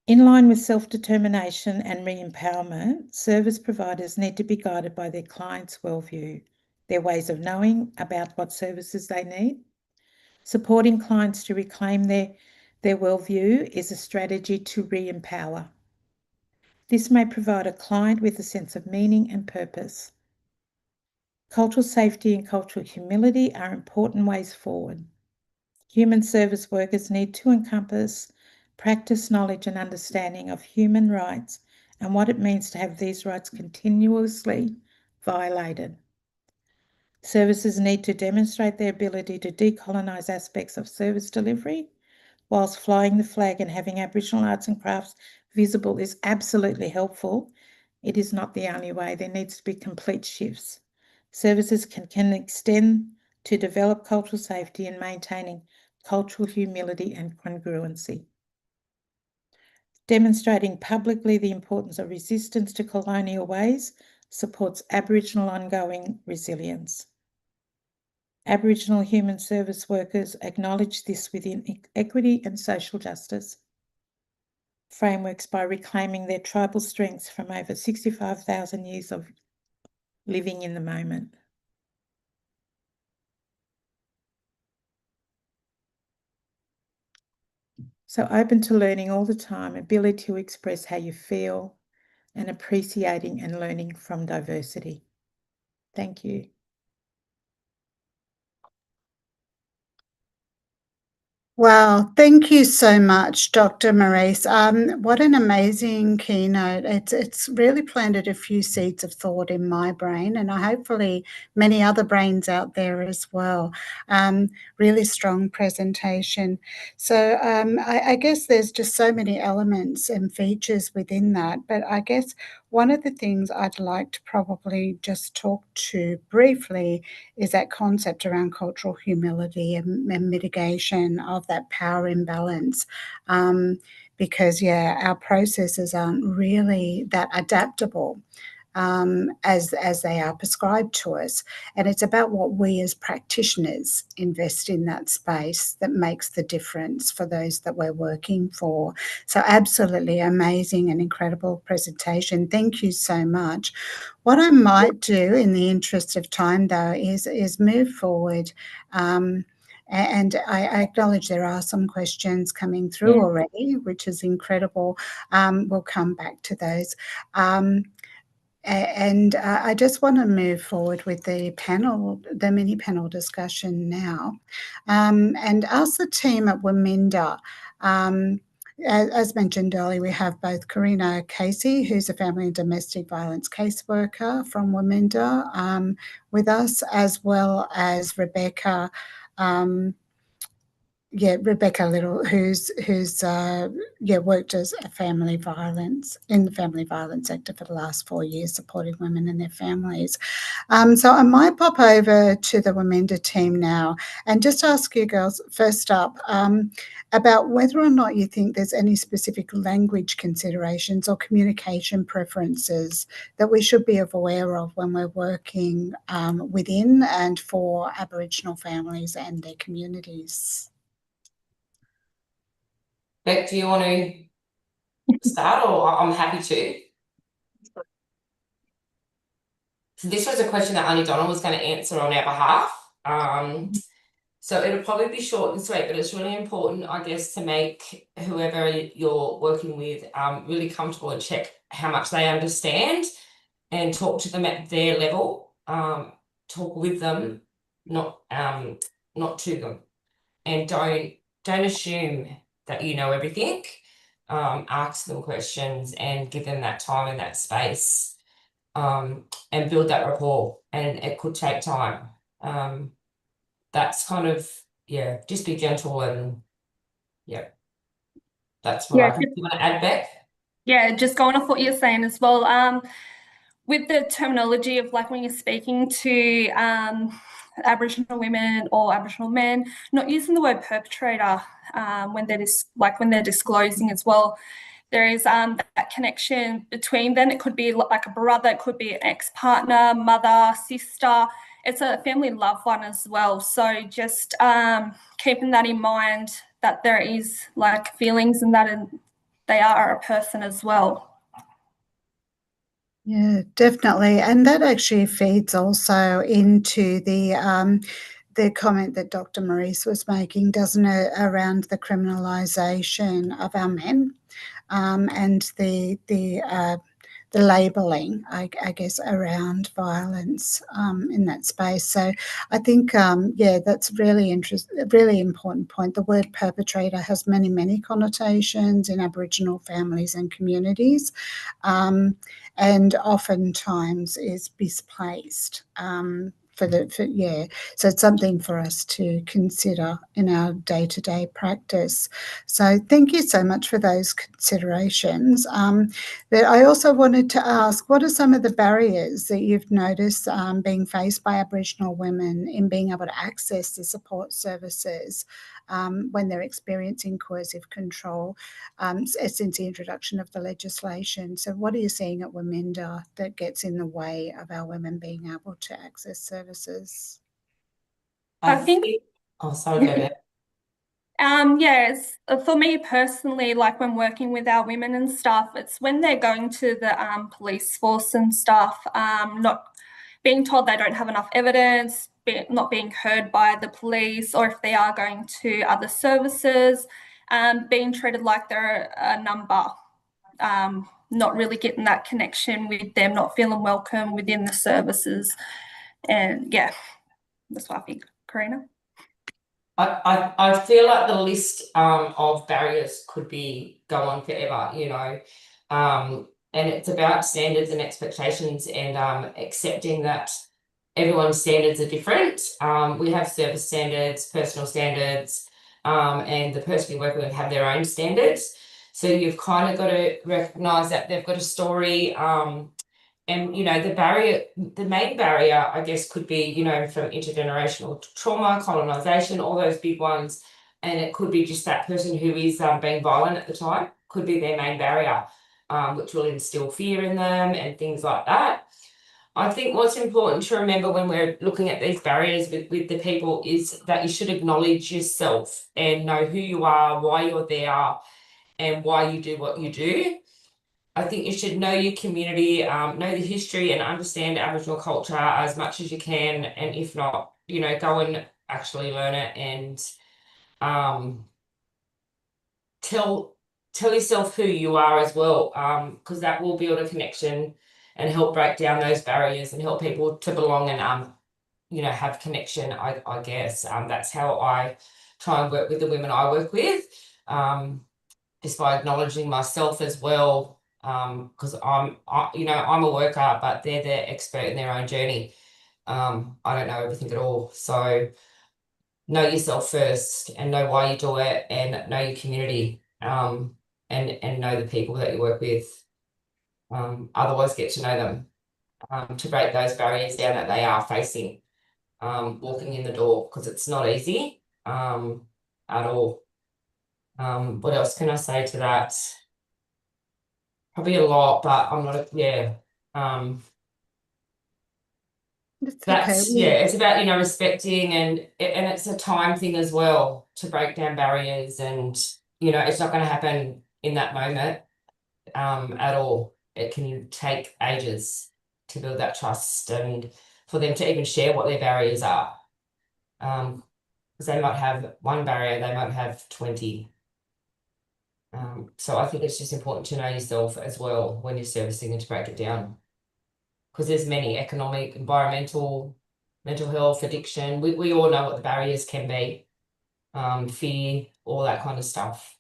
In line with self-determination and re-empowerment, service providers need to be guided by their clients' worldview, their ways of knowing about what services they need. Supporting clients to reclaim their worldview is a strategy to re-empower. This may provide a client with a sense of meaning and purpose. Cultural safety and cultural humility are important ways forward. Human service workers need to encompass practice, knowledge and understanding of human rights and what it means to have these rights continuously violated. Services need to demonstrate their ability to decolonise aspects of service delivery, whilst flying the flag and having Aboriginal arts and crafts visible is absolutely helpful. It is not the only way. There needs to be complete shifts. Services can extend to develop cultural safety and maintaining cultural humility and congruency. Demonstrating publicly the importance of resistance to colonial ways supports Aboriginal ongoing resilience. Aboriginal human service workers acknowledge this within equity and social justice frameworks by reclaiming their tribal strengths from over 65,000 years of living in the moment. So open to learning all the time, ability to express how you feel, and appreciating and learning from diversity. Thank you.
Wow, thank you so much, Dr. Maurice. What an amazing keynote. It's really planted a few seeds of thought in my brain, and hopefully many other brains out there as well. Really strong presentation. So I guess there's just so many elements and features within that, but I guess one of the things I'd like to probably just talk to briefly is that concept around cultural humility and mitigation of that power imbalance. Because, yeah, our processes aren't really that adaptable as they are prescribed to us. And it's about what we as practitioners invest in that space that makes the difference for those that we're working for. So absolutely amazing and incredible presentation. Thank you so much. What I might do in the interest of time, though, is move forward. And I acknowledge there are some questions coming through already, which is incredible. We'll come back to those. And I just want to move forward with the mini panel discussion now, and ask the team at Waminda. As mentioned earlier, we have both Karina Casey, who's a family and domestic violence caseworker from Waminda, with us, as well as Rebecca. Rebecca Little, who's worked as in the family violence sector for the last 4 years, supporting women and their families. So I might pop over to the Waminda team now and just ask you girls first up about whether or not you think there's any specific language considerations or communication preferences that we should be aware of when we're working within and for Aboriginal families and their communities.
Beck, do you want to start, or I'm happy to? So this was a question that Auntie Donna was going to answer on our behalf. So it'll probably be short and sweet, but it's really important, I guess, to make whoever you're working with really comfortable and check how much they understand and talk to them at their level. Talk with them, not to them, and don't assume that you know everything. Ask them questions and give them that time and that space, and build that rapport, and it could take time. That's kind of, just be gentle, and that's what I think. You want to add, Beck?
Yeah, just going off what you're saying as well. With the terminology of like when you're speaking to Aboriginal women or Aboriginal men, not using the word perpetrator when they're disclosing as well. There is that connection between them. It could be like a brother, it could be an ex-partner, mother, sister. It's a family loved one as well. So just keeping that in mind, that there is like feelings and that they are a person as well.
Yeah, definitely. And that actually feeds also into the comment that Dr. Maurice was making, doesn't it, around the criminalisation of our men, and the labelling, I guess, around violence in that space. So I think, that's really important point. The word perpetrator has many, many connotations in Aboriginal families and communities, and oftentimes is misplaced. So it's something for us to consider in our day-to-day practice. So thank you so much for those considerations. But I also wanted to ask, what are some of the barriers that you've noticed being faced by Aboriginal women in being able to access the support services when they're experiencing coercive control since the introduction of the legislation? So what are you seeing at Waminda that gets in the way of our women being able to access services?
I think.
Oh, sorry, Bebe.
Yes, for me personally, like when working with our women and stuff, it's when they're going to the police force and stuff, not being told they don't have enough evidence, not being heard by the police, or if they are going to other services, being treated like they're a number, not really getting that connection with them, not feeling welcome within the services. And yeah, that's what I think. Karina?
I feel like the list of barriers could go on forever, you know. And it's about standards and expectations and accepting that everyone's standards are different. We have service standards, personal standards, and the person you're working with have their own standards. So you've kind of got to recognise that they've got a story. And, you know, the main barrier, I guess, could be, you know, from intergenerational trauma, colonisation, all those big ones. And it could be just that person who is being violent at the time, could be their main barrier, which will instill fear in them and things like that. I think what's important to remember when we're looking at these barriers with the people is that you should acknowledge yourself and know who you are, why you're there, and why you do what you do. I think you should know your community, know the history and understand Aboriginal culture as much as you can. And if not, you know, go and actually learn it and tell yourself who you are as well, because that will build a connection and help break down those barriers and help people to belong and, you know, have connection, I guess. That's how I try and work with the women I work with, just by acknowledging myself as well. Because I'm a worker, but they're the expert in their own journey. I don't know everything at all. So know yourself first and know why you do it and know your community, and know the people that you work with. Otherwise get to know them, to break those barriers down that they are facing, walking in the door, because it's not easy, at all. What else can I say to that? Probably a lot, but I'm not,
That's okay.
it's about, you know, respecting and it's a time thing as well to break down barriers, and, you know, it's not going to happen in that moment, at all. It can take ages to build that trust and for them to even share what their barriers are. Because they might have one barrier, they might have 20. So I think it's just important to know yourself as well when you're servicing and to break it down. Because there's many: economic, environmental, mental health, addiction. We all know what the barriers can be. Fear, all that kind of stuff.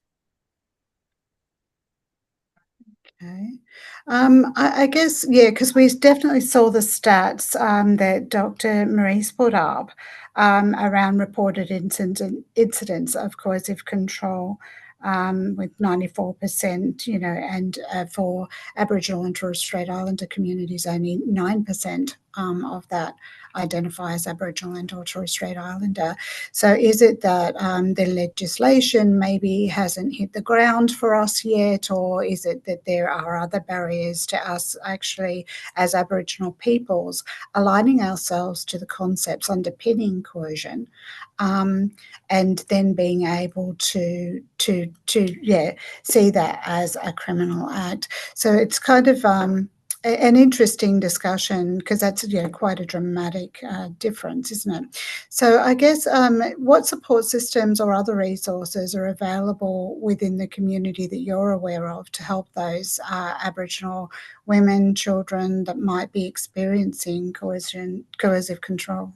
Okay. I guess, yeah, because we definitely saw the stats that Dr. Maurice put up around reported incidents of coercive control, with 94%, you know, and for Aboriginal and Torres Strait Islander communities, only 9% of that identify as Aboriginal and or Torres Strait Islander. So is it that the legislation maybe hasn't hit the ground for us yet, or is it that there are other barriers to us actually as Aboriginal peoples aligning ourselves to the concepts underpinning coercion, and then being able to see that as a criminal act? So it's kind of an interesting discussion, because that's, you know, quite a dramatic difference, isn't it? So I guess what support systems or other resources are available within the community that you're aware of to help those Aboriginal women, children that might be experiencing coercive control?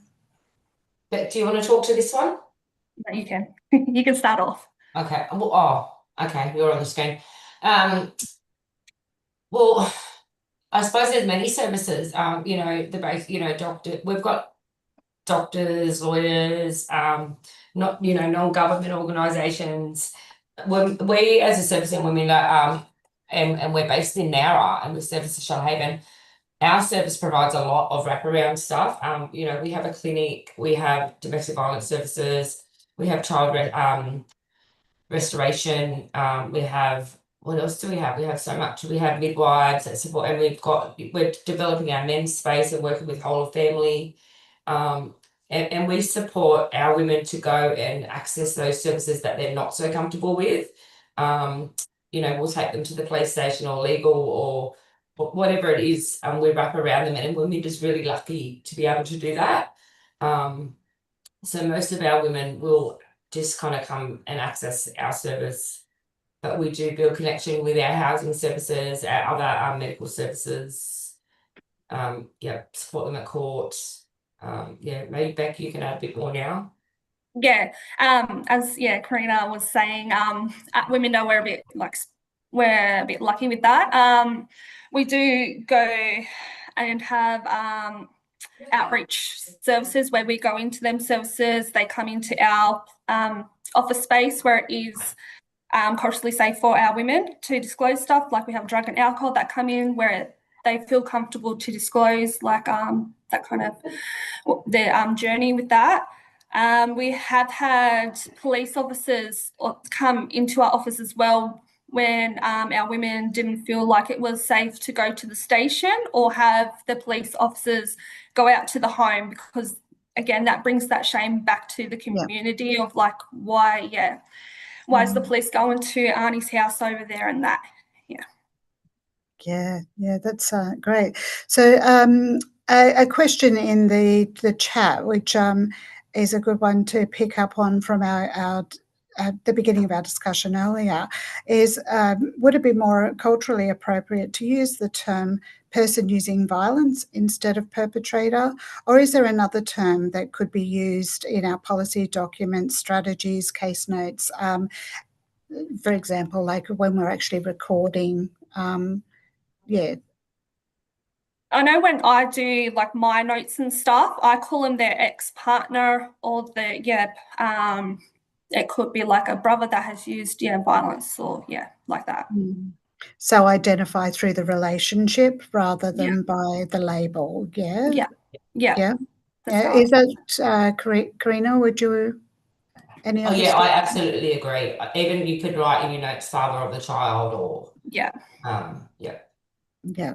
But do you want to talk to this one?
No, you can. You can start off.
Okay. Well, okay, you're on the screen. Well, I suppose there's many services. You know, we've got doctors, lawyers, non-government organisations. We as a service in women, and we're based in Nowra and we service Shoalhaven. Our service provides a lot of wraparound stuff. You know, we have a clinic, we have domestic violence services, we have child restoration. We have, what else do we have? We have so much. We have midwives that support, and we're developing our men's space and working with whole of family. And we support our women to go and access those services that they're not so comfortable with. You know, we'll take them to the police station or legal or whatever it is. We wrap around them, and we're just really lucky to be able to do that. So most of our women will just kind of come and access our service, but we do build connection with our housing services, our other medical services. Support them at court. Maybe Beck, you can add a bit more now.
Yeah, as Karina was saying, at Women we're a bit lucky with that. We do go and have outreach services where we go into them services. They come into our office space where it is culturally safe for our women to disclose stuff. Like we have drug and alcohol that come in where they feel comfortable to disclose that kind of their journey with that. We have had police officers come into our office as well when our women didn't feel like it was safe to go to the station, or have the police officers go out to the home, because again, that brings that shame back to the community of like, why is the police going to Arnie's house over there and that?
Yeah, that's great. So a question in the chat, which is a good one to pick up on from our the beginning of our discussion earlier, is would it be more culturally appropriate to use the term person using violence instead of perpetrator, or is there another term that could be used in our policy documents, strategies, case notes, for example, like when we're actually recording?
I know when I do like my notes and stuff, I call them their ex-partner, or it could be like a brother that has used violence, or like that.
So identify through the relationship rather than by the label.
Yeah.
Right. Is that correct, Karina? Would you? Any other?
I absolutely agree. Even you could write in your notes father of the child, or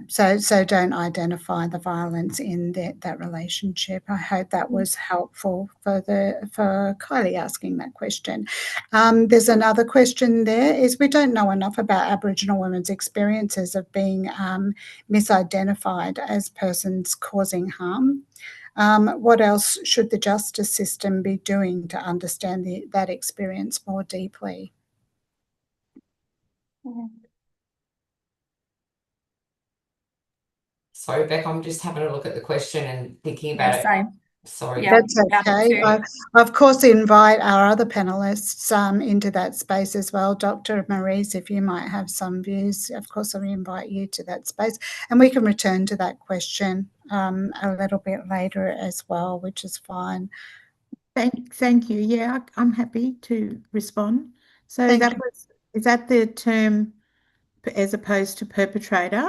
So don't identify the violence in that relationship. I hope that was helpful for Kylie asking that question. There's another question there, is we don't know enough about Aboriginal women's experiences of being misidentified as persons causing harm. What else should the justice system be doing to understand that experience more deeply?
Sorry, Beck, I'm just having a look at the question and thinking about it.
Same.
Sorry.
That's okay. I, of course, invite our other panelists into that space as well. Dr. Maurice, if you might have some views, of course, I invite you to that space. And we can return to that question a little bit later as well, which is fine.
Thank you. Yeah, I'm happy to respond. So is that the term as opposed to perpetrator?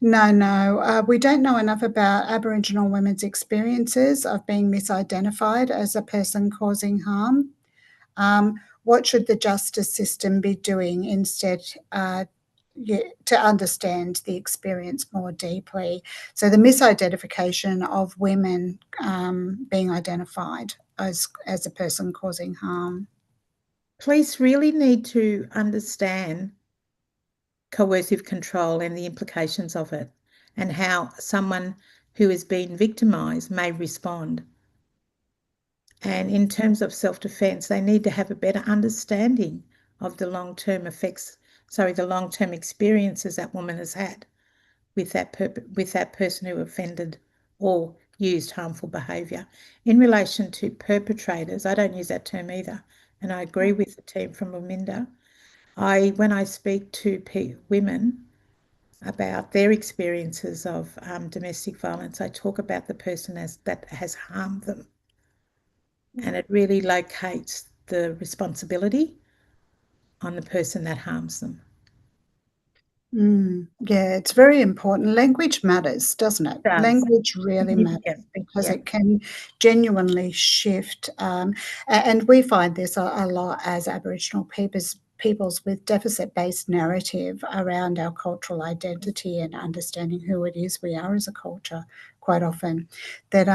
No. We don't know enough about Aboriginal women's experiences of being misidentified as a person causing harm. What should the justice system be doing instead to understand the experience more deeply? So the misidentification of women being identified as a person causing harm.
Police really need to understand coercive control and the implications of it, and how someone who has been victimised may respond. And in terms of self-defence, they need to have a better understanding of the long-term experiences that woman has had with that person who offended or used harmful behaviour. In relation to perpetrators, I don't use that term either, and I agree with the team from Laminda. When I speak to women about their experiences of domestic violence, I talk about the person that has harmed them, and it really locates the responsibility on the person that harms them.
Yeah, it's very important. Language matters, doesn't it? Language really matters, because it can genuinely shift. And we find this a lot as Aboriginal peoples with deficit-based narrative around our cultural identity and understanding who it is we are as a culture quite often. That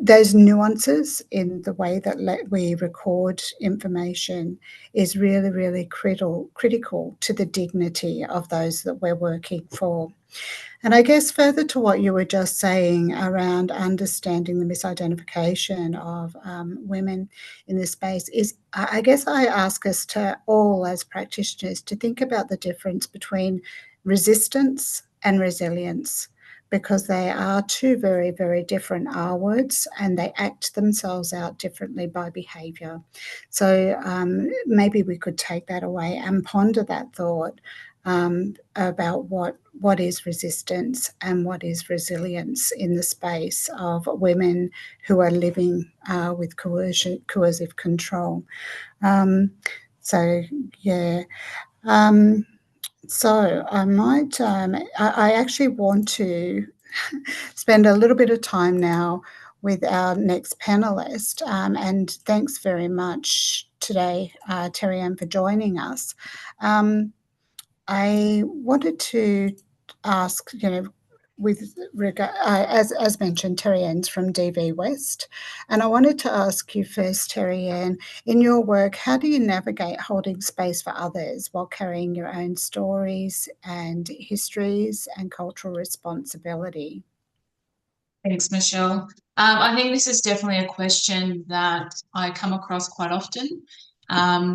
those nuances in the way that we record information is really, really critical to the dignity of those that we're working for. And I guess further to what you were just saying around understanding the misidentification of women in this space is, I guess I ask us to all as practitioners to think about the difference between resistance and resilience. because they are two very, very different R words, and they act themselves out differently by behaviour. So maybe we could take that away and ponder that thought about what is resistance and what is resilience in the space of women who are living with coercive control. So yeah. So I might, I actually want to spend a little bit of time now with our next panelist. And thanks very much today, Terry Ann, for joining us. I wanted to ask, with regard, as mentioned, Terry Ann's from DV West, and I wanted to ask you first, Terry Ann, in your work, how do you navigate holding space for others while carrying your own stories and histories and cultural responsibility?
Thanks, Michelle. I think this is definitely a question that I come across quite often,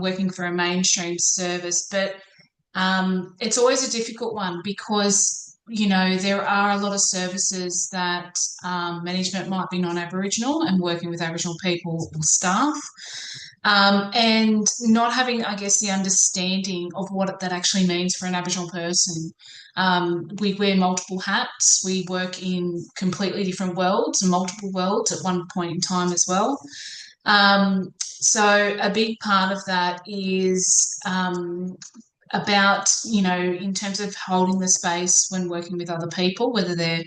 working for a mainstream service, but it's always a difficult one because, there are a lot of services that management might be non-Aboriginal and working with Aboriginal people or staff, and not having, I guess, the understanding of what that actually means for an Aboriginal person. We wear multiple hats. We work in completely different worlds, multiple worlds at one point in time as well. So a big part of that is about, in terms of holding the space when working with other people, whether they're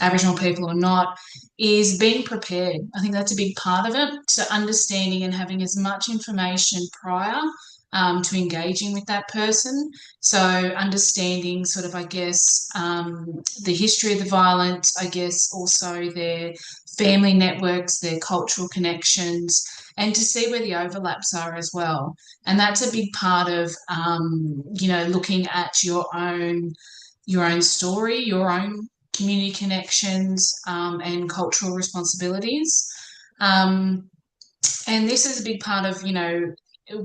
Aboriginal people or not, is being prepared. I think that's a big part of it. So understanding and having as much information prior to engaging with that person. So understanding sort of, I guess, the history of the violence, I guess also their family networks, their cultural connections, and to see where the overlaps are as well. And that's a big part of, looking at your own story, your own community connections, and cultural responsibilities. And this is a big part of,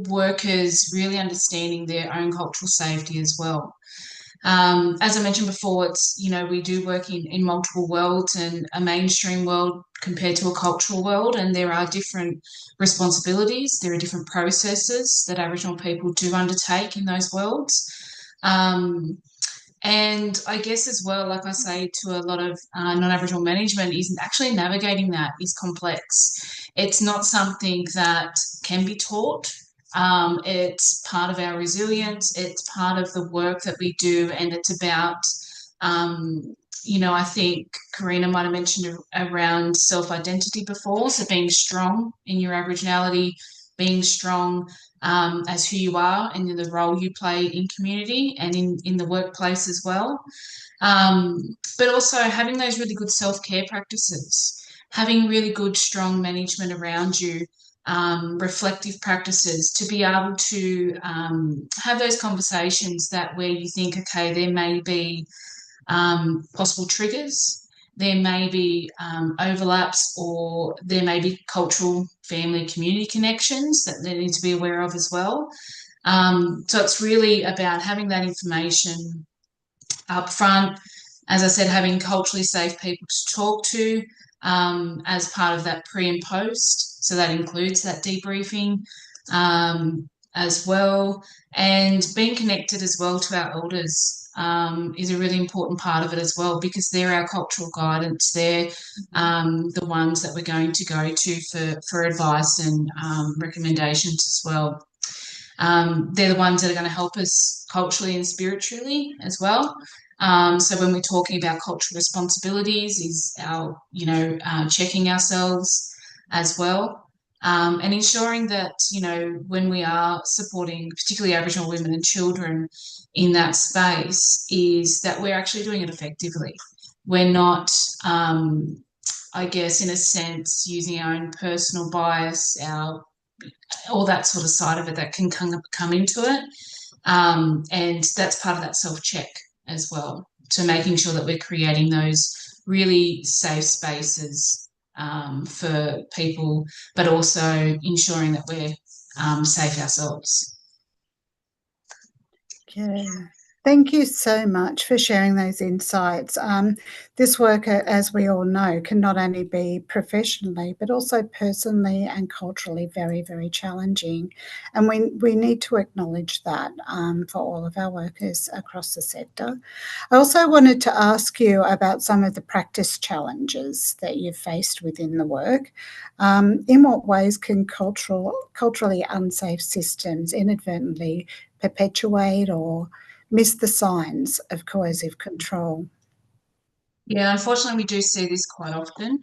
workers really understanding their own cultural safety as well. As I mentioned before, it's, we do work in multiple worlds and a mainstream world compared to a cultural world, and there are different responsibilities, there are different processes that Aboriginal people do undertake in those worlds. And I guess as well, like I say to a lot of non-Aboriginal management, is actually navigating that is complex. It's not something that can be taught. It's part of our resilience. It's part of the work that we do, and it's about, I think Karina might have mentioned around self-identity before, so being strong in your Aboriginality, being strong as who you are and in the role you play in community and in the workplace as well. But also having those really good self-care practices, having really good, strong management around you, reflective practices to be able to have those conversations that where you think, okay, there may be possible triggers, there may be overlaps, or there may be cultural, family, community connections that they need to be aware of as well. So it's really about having that information up front. As I said, having culturally safe people to talk to as part of that pre and post. So that includes that debriefing as well, and being connected as well to our elders is a really important part of it as well, because they're our cultural guidance. They're the ones that we're going to go to for advice and recommendations as well. They're the ones that are going to help us culturally and spiritually as well. So when we're talking about cultural responsibilities, is our, checking ourselves as well. And ensuring that, when we are supporting particularly Aboriginal women and children in that space, is that we're actually doing it effectively. We're not, I guess, in a sense, using our own personal bias, all that sort of side of it that can come into it. And that's part of that self-check as well. So making sure that we're creating those really safe spaces for people, but also ensuring that we're safe ourselves.
Okay, Thank you so much for sharing those insights. This work, as we all know, can not only be professionally, but also personally and culturally very, very challenging. And we need to acknowledge that for all of our workers across the sector. I also wanted to ask you about some of the practice challenges that you've faced within the work. In what ways can culturally unsafe systems inadvertently perpetuate or miss the signs of coercive control?
Yeah, unfortunately, we do see this quite often.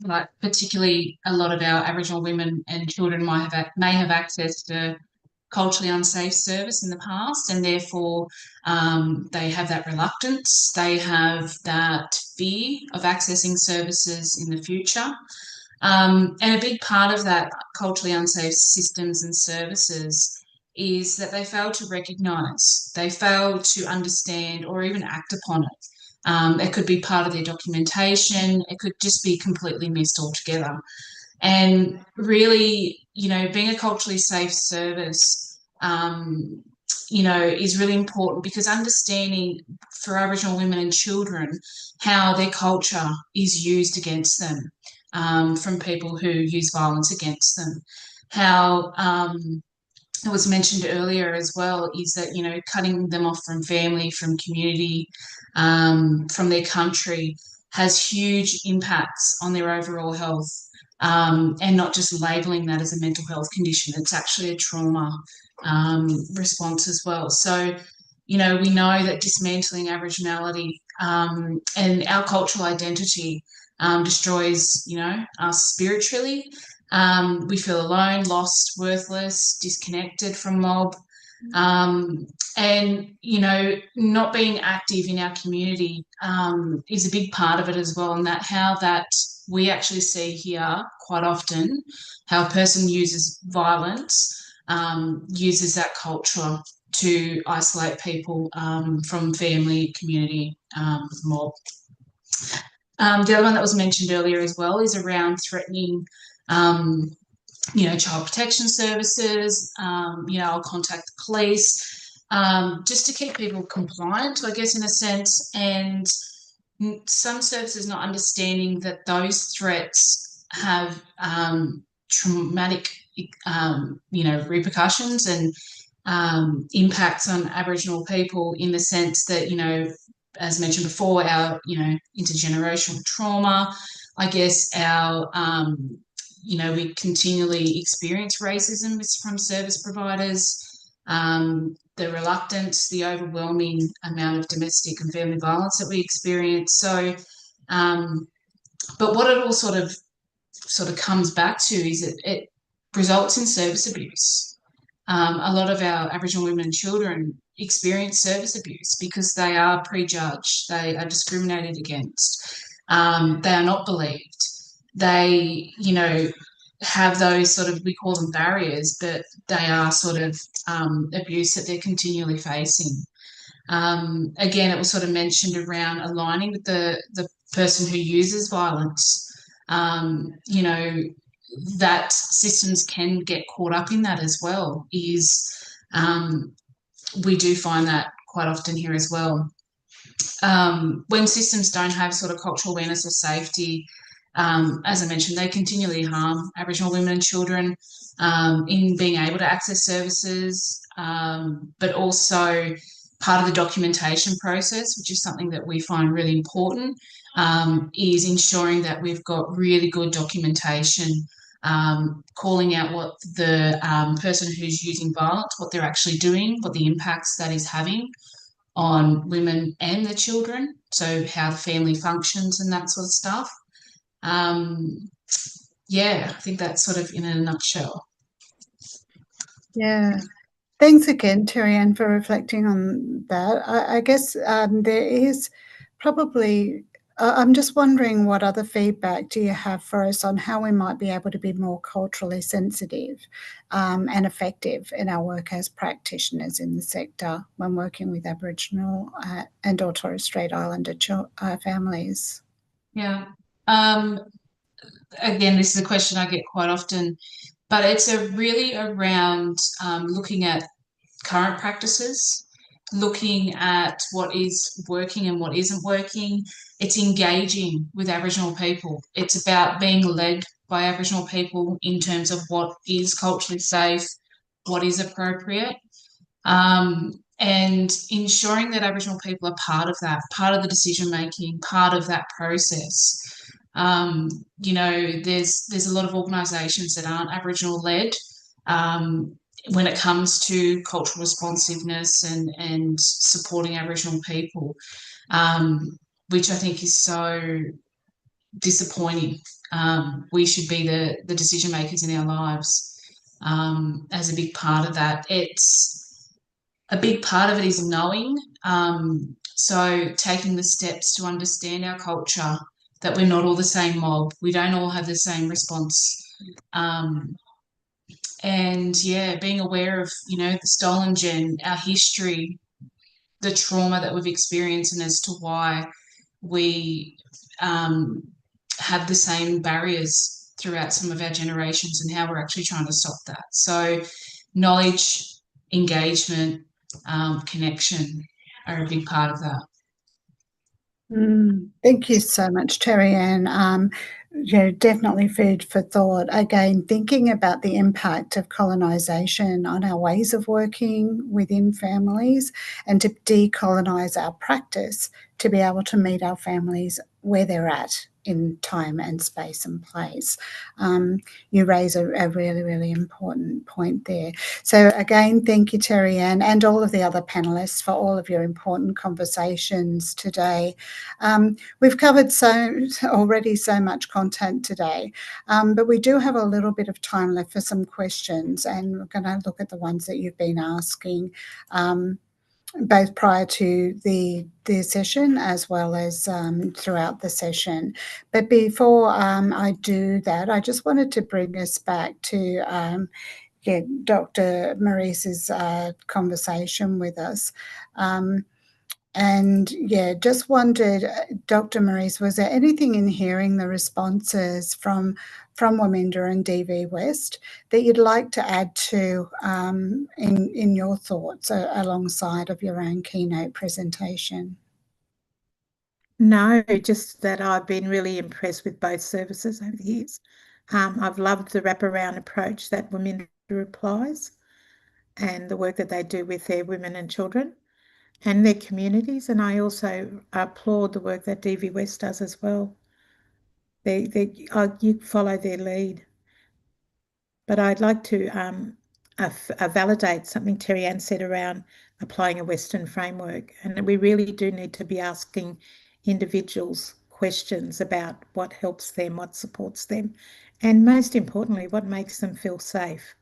Like particularly, a lot of our Aboriginal women and children may have access to culturally unsafe service in the past, and therefore they have that reluctance. They have that fear of accessing services in the future. And a big part of that culturally unsafe systems and services is that they fail to recognise, they fail to understand or even act upon it. It could be part of their documentation, it could just be completely missed altogether. And really, being a culturally safe service, is really important, because understanding for Aboriginal women and children how their culture is used against them from people who use violence against them. How it was mentioned earlier as well is that, cutting them off from family, from community, from their country has huge impacts on their overall health. And not just labelling that as a mental health condition, it's actually a trauma response as well. So, we know that dismantling Aboriginality and our cultural identity destroys, us spiritually. We feel alone, lost, worthless, disconnected from mob. And, not being active in our community is a big part of it as well. And that we actually see here quite often how a person uses violence, uses that culture to isolate people from family, community, mob. The other one that was mentioned earlier as well is around threatening child protection services. I'll contact the police just to keep people compliant, I guess, in a sense. And some services not understanding that those threats have traumatic, repercussions and impacts on Aboriginal people, in the sense that, as mentioned before, our, intergenerational trauma, I guess our, we continually experience racism from service providers, the reluctance, the overwhelming amount of domestic and family violence that we experience. So, but what it all sort of comes back to is it results in service abuse. A lot of our Aboriginal women and children experience service abuse because they are prejudged, they are discriminated against, they are not believed. They, have those we call them barriers, but they are abuse that they're continually facing. Again, it was mentioned around aligning with the person who uses violence. That systems can get caught up in that as well. We do find that quite often here as well. When systems don't have cultural awareness or safety, as I mentioned, they continually harm Aboriginal women and children in being able to access services, but also part of the documentation process, which is something that we find really important, is ensuring that we've got really good documentation, calling out what the person who's using violence, what they're actually doing, what the impacts that is having on women and their children, so how the family functions and that sort of stuff. I think that's in a nutshell.
Yeah. Thanks again, Terry-Ann, for reflecting on that. I guess there is probably, I'm just wondering what other feedback do you have for us on how we might be able to be more culturally sensitive and effective in our work as practitioners in the sector when working with Aboriginal and or Torres Strait Islander families?
Yeah. Again, this is a question I get quite often, but it's really around looking at current practices, looking at what is working and what isn't working. It's engaging with Aboriginal people. It's about being led by Aboriginal people in terms of what is culturally safe, what is appropriate, and ensuring that Aboriginal people are part of that, part of the decision making, part of that process. You know, there's a lot of organisations that aren't Aboriginal led when it comes to cultural responsiveness and supporting Aboriginal people, which I think is so disappointing. We should be the decision makers in our lives as a big part of that. A big part of it is knowing. So taking the steps to understand our culture, that we're not all the same mob. We don't all have the same response. And yeah, being aware of, you know, the stolen gen, our history, the trauma that we've experienced, and as to why we have the same barriers throughout some of our generations, and how we're actually trying to stop that. So knowledge, engagement, connection are a big part of that.
Thank you so much, Terry Ann. Definitely food for thought. Again, thinking about the impact of colonisation on our ways of working within families, and to decolonise our practice to be able to meet our families where they're at in time and space and place. You raise a really, really important point there. So again, thank you, Terry Ann, and all of the other panellists for all of your important conversations today. We've covered already so much content today, but we do have a little bit of time left for some questions, and we're going to look at the ones that you've been asking both prior to the session as well as throughout the session. But before I do that, I just wanted to bring us back to Dr. Maurice's conversation with us. And yeah, just wondered, Dr. Maurice, was there anything in hearing the responses from Waminda and DV West that you'd like to add to in your thoughts alongside of your own keynote presentation?
No, just that I've been really impressed with both services over the years. I've loved the wraparound approach that Waminda applies, and the work that they do with their women and children and their communities. And I also applaud the work that DV West does as well. You follow their lead. But I'd like to validate something Terry Ann said around applying a Western framework. And we really do need to be asking individuals questions about what helps them, what supports them, and most importantly, what makes them feel safe.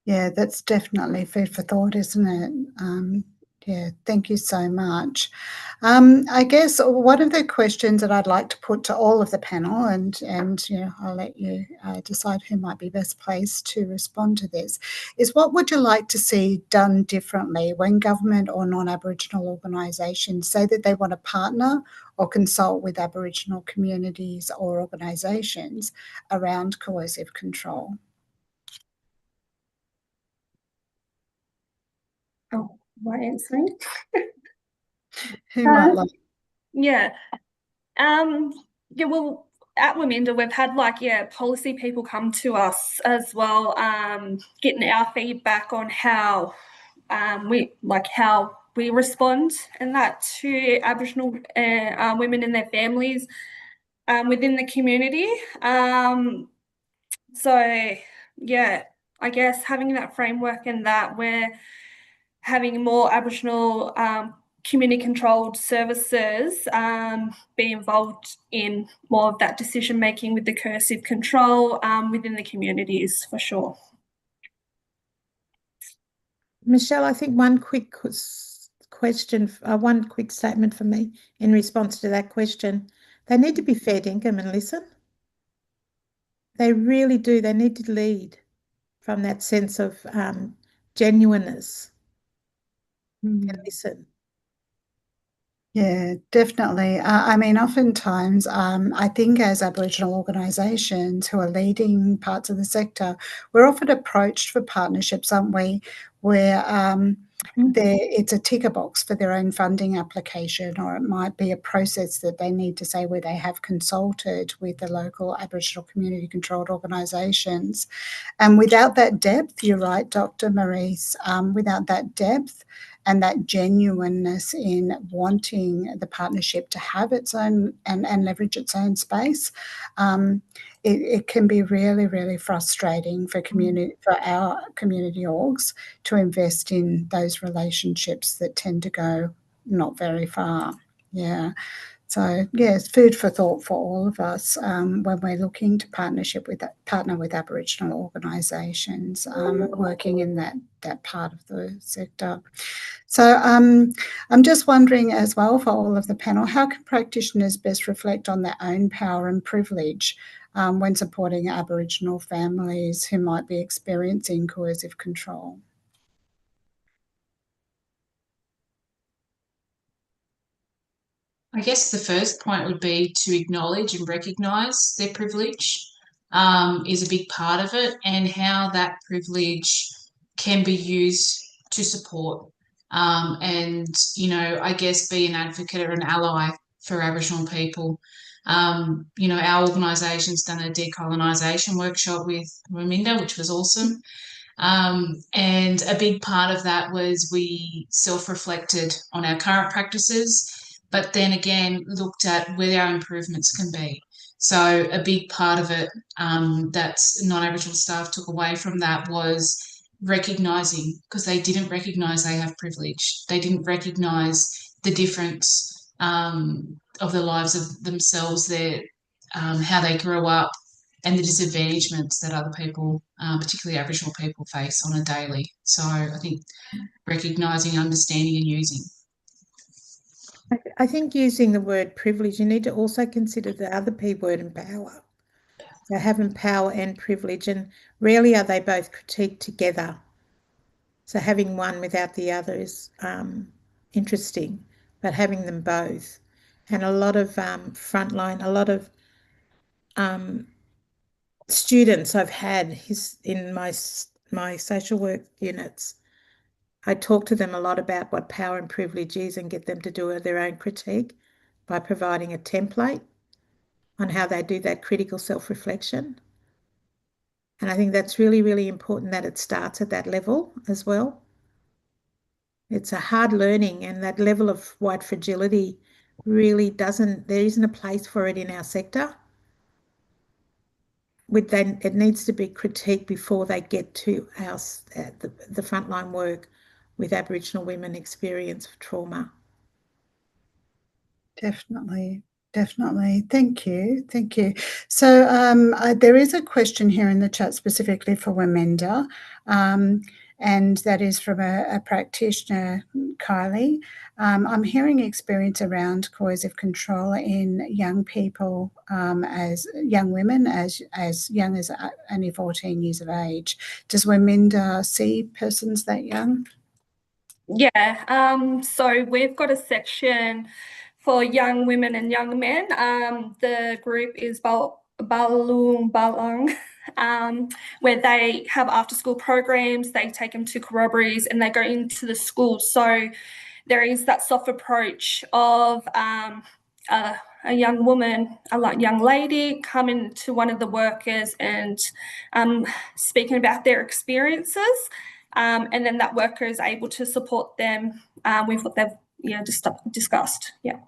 Yeah, that's definitely food for thought, isn't it? Yeah, thank you so much. I guess one of the questions that I'd like to put to all of the panel, and I'll let you decide who might be best placed to respond to this, is what would you like to see done differently when government or non-Aboriginal organisations say that they want to partner or consult with Aboriginal communities or organisations around coercive control?
Oh, my answering?
Who might like?
Yeah. Yeah, well, at Waminda, we've had policy people come to us as well, getting our feedback on how we respond and that to Aboriginal women and their families within the community. So yeah, I guess having that framework and that we're having more Aboriginal community controlled services be involved in more of that decision making with the coercive control within the communities, for sure.
Michelle, I think one quick question, one quick statement from me in response to that question. They need to be fair dinkum and listen. They really do. They need to lead from that sense of genuineness and listen.
Yeah, definitely. I mean, oftentimes, I think as Aboriginal organisations who are leading parts of the sector, we're often approached for partnerships, aren't we? Where it's a ticker box for their own funding application, or it might be a process that they need to say where they have consulted with the local Aboriginal community controlled organisations. And without that depth, you're right, Dr. Maurice, without that depth and that genuineness in wanting the partnership to have its own and leverage its own space, it can be really, really frustrating for our community orgs to invest in those relationships that tend to go not very far. Yeah. So yeah, it's food for thought for all of us when we're looking to partner with Aboriginal organisations working in that part of the sector. So I'm just wondering as well for all of the panel, how can practitioners best reflect on their own power and privilege when supporting Aboriginal families who might be experiencing coercive control?
I guess the first point would be to acknowledge and recognise their privilege is a big part of it, and how that privilege can be used to support and, I guess be an advocate or an ally for Aboriginal people. Our organisation's done a decolonisation workshop with Raminda, which was awesome. And a big part of that was we self-reflected on our current practices, but then again looked at where our improvements can be. So a big part of it that non-Aboriginal staff took away from that was recognising, because they didn't recognise they have privilege. They didn't recognise the difference of the lives of themselves, how they grew up, and the disadvantagements that other people, particularly Aboriginal people, face on a daily. So I think recognising, understanding and using.
I think using the word privilege, you need to also consider the other P word, empower. So having power and privilege, and rarely are they both critiqued together. So having one without the other is interesting, but having them both. And a lot of frontline, a lot of students I've had in my social work units, I talk to them a lot about what power and privilege is and get them to do their own critique by providing a template on how they do that critical self-reflection. And I think that's really, really important that it starts at that level as well. It's a hard learning, and that level of white fragility really there isn't a place for it in our sector. It needs to be critiqued before they get to the frontline work with Aboriginal women experience of trauma.
Definitely. Definitely. Thank you. Thank you. So there is a question here in the chat specifically for Wamenda, and that is from a practitioner, Kylie. I'm hearing experience around coercive control in young people, as young women, as young as only 14 years of age. Does Wamenda see persons that young?
Yeah, so we've got a section for young women and young men. The group is Balung Balang, where they have after-school programs. They take them to corroborees and they go into the schools. So there is that soft approach of a young woman, a young lady coming to one of the workers and speaking about their experiences. And then that worker is able to support them with what they've just discussed. Yeah.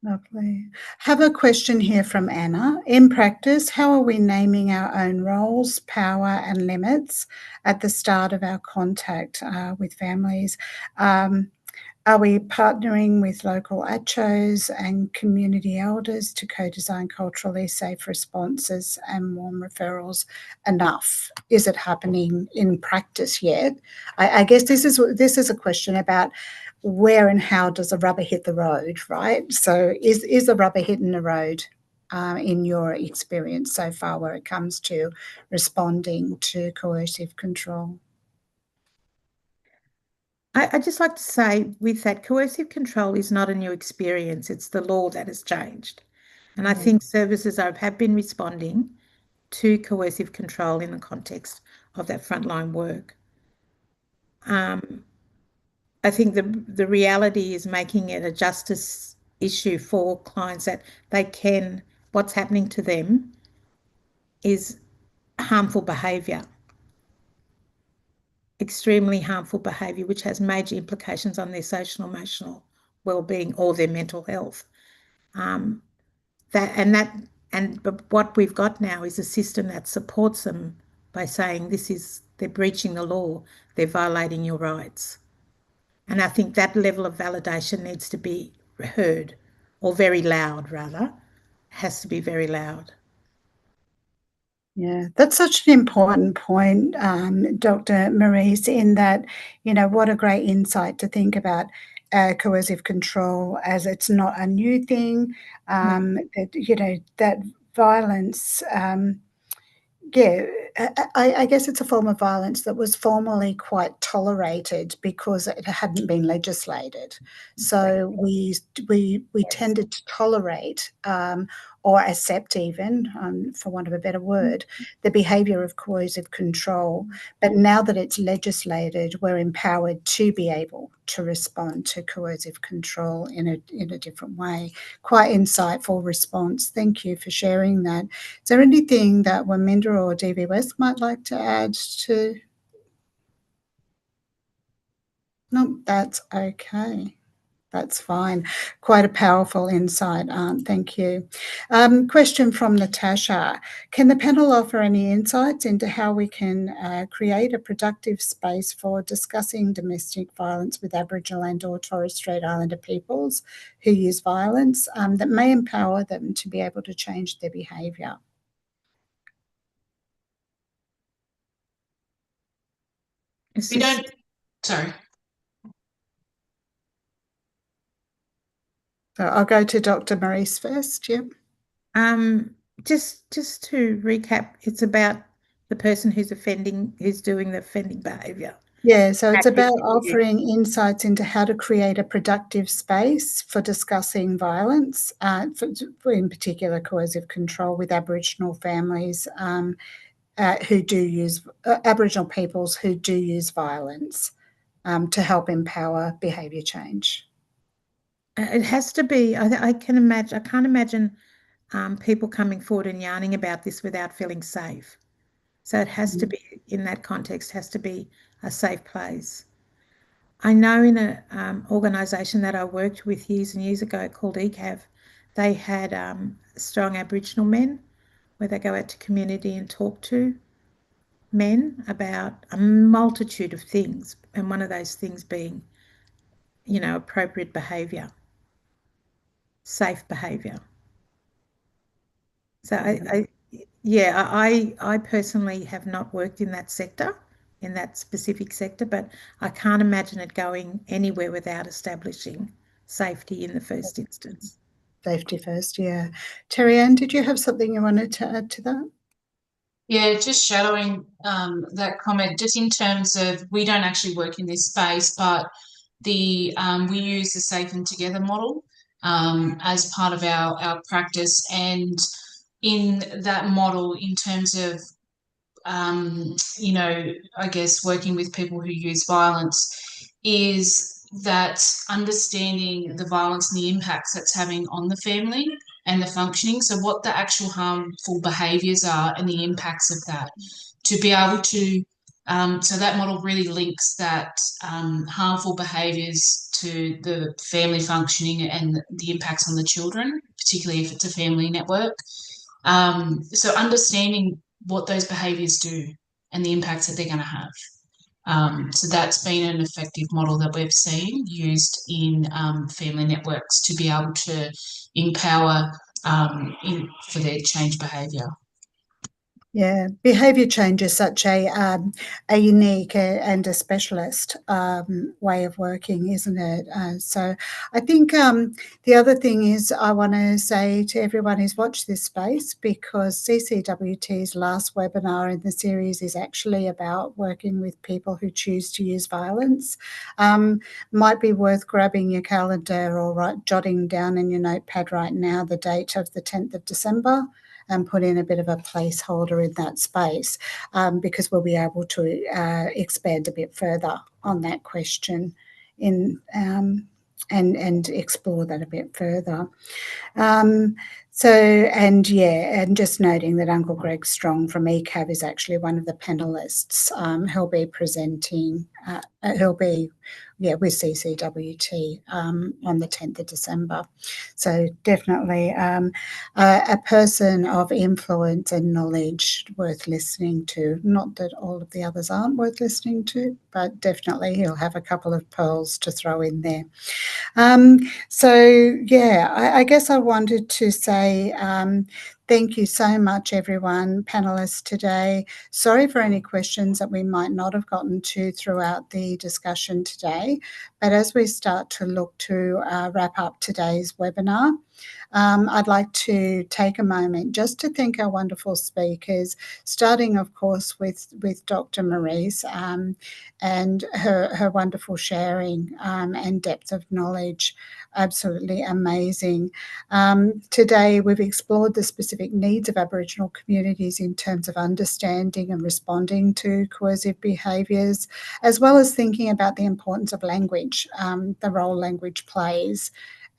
Lovely. Have a question here from Anna. In practice, how are we naming our own roles, power and limits at the start of our contact with families? Are we partnering with local ACHOs and community elders to co-design culturally safe responses and warm referrals enough? Is it happening in practice yet? I guess this is a question about where and how does the rubber hit the road, right? So is the rubber hitting the road in your experience so far where it comes to responding to coercive control?
I'd just like to say with that, coercive control is not a new experience. It's the law that has changed. And I think services have been responding to coercive control in the context of that frontline work. I think the reality is making it a justice issue for clients that what's happening to them is harmful behaviour, extremely harmful behaviour, which has major implications on their social and emotional well-being or their mental health. But what we've got now is a system that supports them by saying they're breaching the law, they're violating your rights. And I think that level of validation needs to be heard, or very loud rather, has to be very loud.
Yeah, that's such an important point, Dr. Maurice, in that, what a great insight to think about coercive control as it's not a new thing, that violence, I guess it's a form of violence that was formerly quite tolerated because it hadn't been legislated. So we tended to tolerate or accept even, for want of a better word, the behaviour of coercive control. But now that it's legislated, we're empowered to be able to respond to coercive control in a different way. Quite insightful response. Thank you for sharing that. Is there anything that Waminda or DV West might like to add to? No, that's okay. That's fine. Quite a powerful insight. Thank you. Question from Natasha. Can the panel offer any insights into how we can create a productive space for discussing domestic violence with Aboriginal and or Torres Strait Islander peoples who use violence that may empower them to be able to change their behaviour?
Sorry.
So I'll go to Dr. Maurice first. Yep.
Just to recap, it's about the person who's doing the offending behaviour.
Yeah, so it's about offering insights into how to create a productive space for discussing violence, for in particular coercive control with Aboriginal families who do use Aboriginal peoples who do use violence to help empower behaviour change.
It has to be. I can't imagine people coming forward and yarning about this without feeling safe. So it has to be, in that context, has to be a safe place. I know in an organisation that I worked with years and years ago called ECAV, they had strong Aboriginal men where they go out to community and talk to men about a multitude of things, and one of those things being, appropriate behaviour, safe behaviour. So I personally have not worked in that sector, in that specific sector, but I can't imagine it going anywhere without establishing safety in the first instance.
Safety first, yeah. Terry-Ann, did you have something you wanted to add to that?
Yeah, just shadowing that comment, just in terms of, we don't actually work in this space, but we use the Safe and Together model as part of our practice. And in that model, in terms of, I guess working with people who use violence, is that understanding the violence and the impacts that's having on the family and the functioning. So what the actual harmful behaviours are and the impacts of that, to be able to, so that model really links that harmful behaviours to the family functioning and the impacts on the children, particularly if it's a family network. So understanding what those behaviours do and the impacts that they're going to have. So that's been an effective model that we've seen used in family networks to be able to empower for their change behaviour.
Yeah, behaviour change is such a unique and a specialist way of working, isn't it? So I think the other thing is I want to say to everyone who's watched this space, because CCWT's last webinar in the series is actually about working with people who choose to use violence. Might be worth grabbing your calendar or jotting down in your notepad right now the date of the 10th of December. And put in a bit of a placeholder in that space, because we'll be able to expand a bit further on that question and explore that a bit further. And just noting that Uncle Greg Strong from ECAV is actually one of the panelists. He'll be presenting, with CCWT on the 10th of December. So definitely a person of influence and knowledge worth listening to. Not that all of the others aren't worth listening to, but definitely he'll have a couple of pearls to throw in there. I guess I wanted to say thank you so much, everyone, panelists today. Sorry for any questions that we might not have gotten to throughout the discussion today, but as we start to look to wrap up today's webinar, I'd like to take a moment just to thank our wonderful speakers, starting, of course, with Dr. Maurice and her wonderful sharing and depth of knowledge. Absolutely amazing. Today, we've explored the specific needs of Aboriginal communities in terms of understanding and responding to coercive behaviours, as well as thinking about the importance of language, the role language plays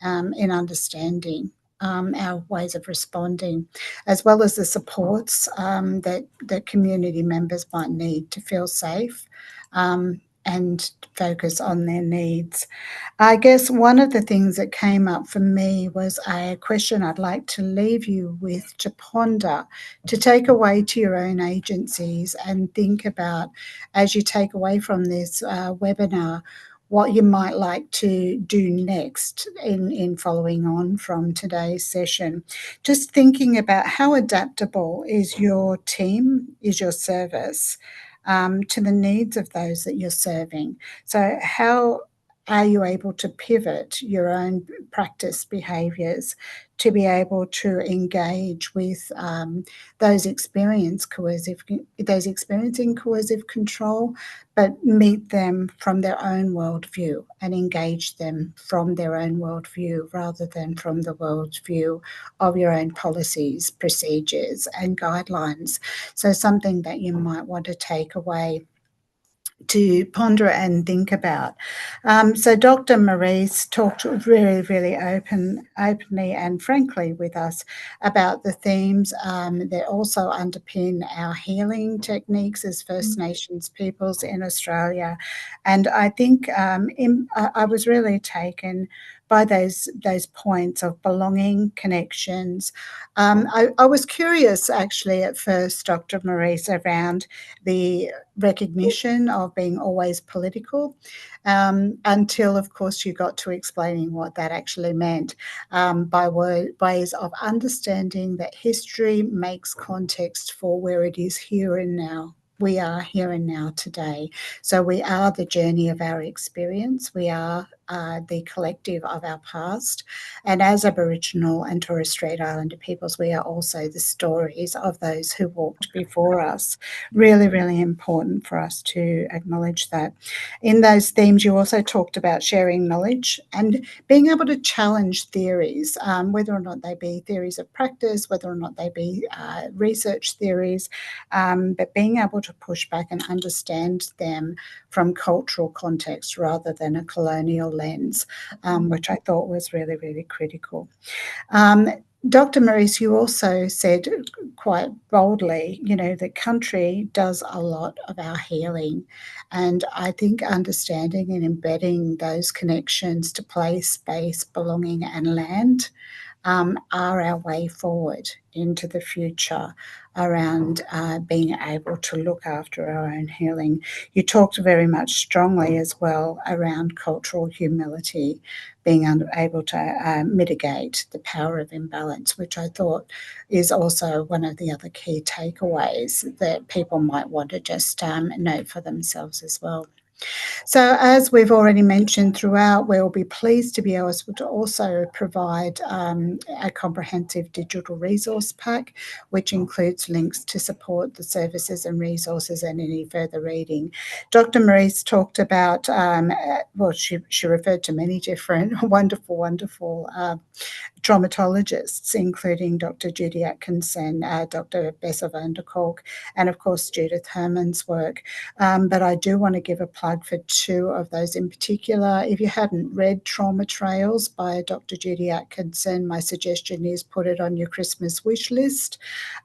in understanding our ways of responding, as well as the supports that community members might need to feel safe and focus on their needs. I guess one of the things that came up for me was a question I'd like to leave you with to ponder, to take away to your own agencies and think about, as you take away from this webinar, what you might like to do next in following on from today's session. Just thinking about how adaptable is your team, is your service to the needs of those that you're serving. So how are you able to pivot your own practice behaviours to be able to engage with those experiencing coercive control, but meet them from their own worldview and engage them from their own worldview rather than from the worldview of your own policies, procedures, and guidelines. So something that you might want to take away to ponder and think about. So Dr. Maurice talked really, really openly and frankly with us about the themes that also underpin our healing techniques as First Nations peoples in Australia. And I think I was really taken by those points of belonging, connections. I was curious actually at first, Dr. Maurice, around the recognition of being always political until, of course, you got to explaining what that actually meant by ways of understanding that history makes context for where it is here and now. We are here and now today. So we are the journey of our experience. We are the collective of our past. And as Aboriginal and Torres Strait Islander peoples, we are also the stories of those who walked before us. Really, really important for us to acknowledge that. In those themes, you also talked about sharing knowledge and being able to challenge theories, whether or not they be theories of practice, whether or not they be research theories, but being able to push back and understand them from cultural context rather than a colonial lens, which I thought was really, really critical. Dr. Maurice, you also said quite boldly, that country does a lot of our healing. And I think understanding and embedding those connections to place, space, belonging and land are our way forward into the future around being able to look after our own healing. You talked very much strongly as well around cultural humility, being able to mitigate the power of imbalance, which I thought is also one of the other key takeaways that people might want to just note for themselves as well. So as we've already mentioned throughout, we'll be pleased to be able to also provide a comprehensive digital resource pack, which includes links to support the services and resources and any further reading. Dr. Maurice talked about, well, she referred to many different wonderful traumatologists, including Dr. Judy Atkinson, Dr. Bessa van der Kolk, and of course Judith Herman's work. But I do want to give a plug for two of those in particular. If you hadn't read Trauma Trails by Dr. Judy Atkinson, my suggestion is put it on your Christmas wish list.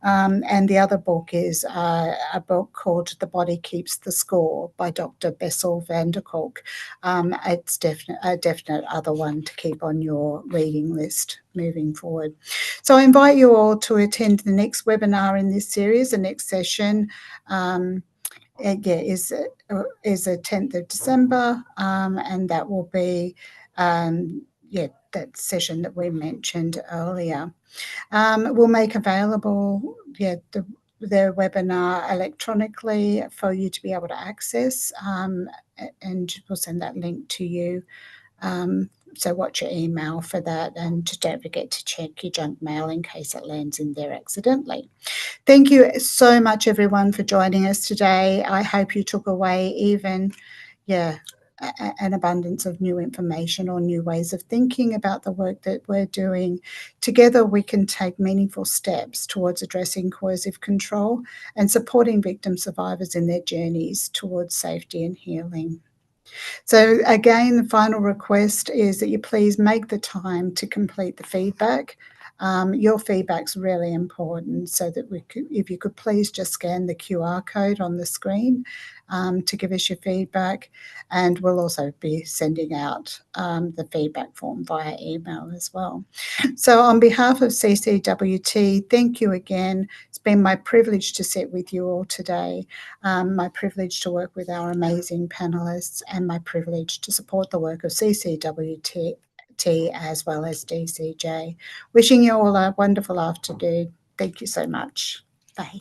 And the other book is a book called The Body Keeps the Score by Dr. Bessel van der Kolk. It's a definite other one to keep on your reading list moving forward. So I invite you all to attend the next webinar in this series. The next session is the 10th of December, and that will be that session that we mentioned earlier. We'll make available the webinar electronically for you to be able to access, and we'll send that link to you. So watch your email for that, and don't forget to check your junk mail in case it lands in there accidentally. Thank you so much, everyone, for joining us today. I hope you took away even, an abundance of new information or new ways of thinking about the work that we're doing. Together, we can take meaningful steps towards addressing coercive control and supporting victim survivors in their journeys towards safety and healing. So again, the final request is that you please make the time to complete the feedback. Your feedback's really important, so that if you could please just scan the QR code on the screen to give us your feedback, and we'll also be sending out the feedback form via email as well. So on behalf of CCWT, thank you again. It's been my privilege to sit with you all today, my privilege to work with our amazing panellists, and my privilege to support the work of CCWT as well as DCJ. Wishing you all a wonderful afternoon. Thank you so much. Bye.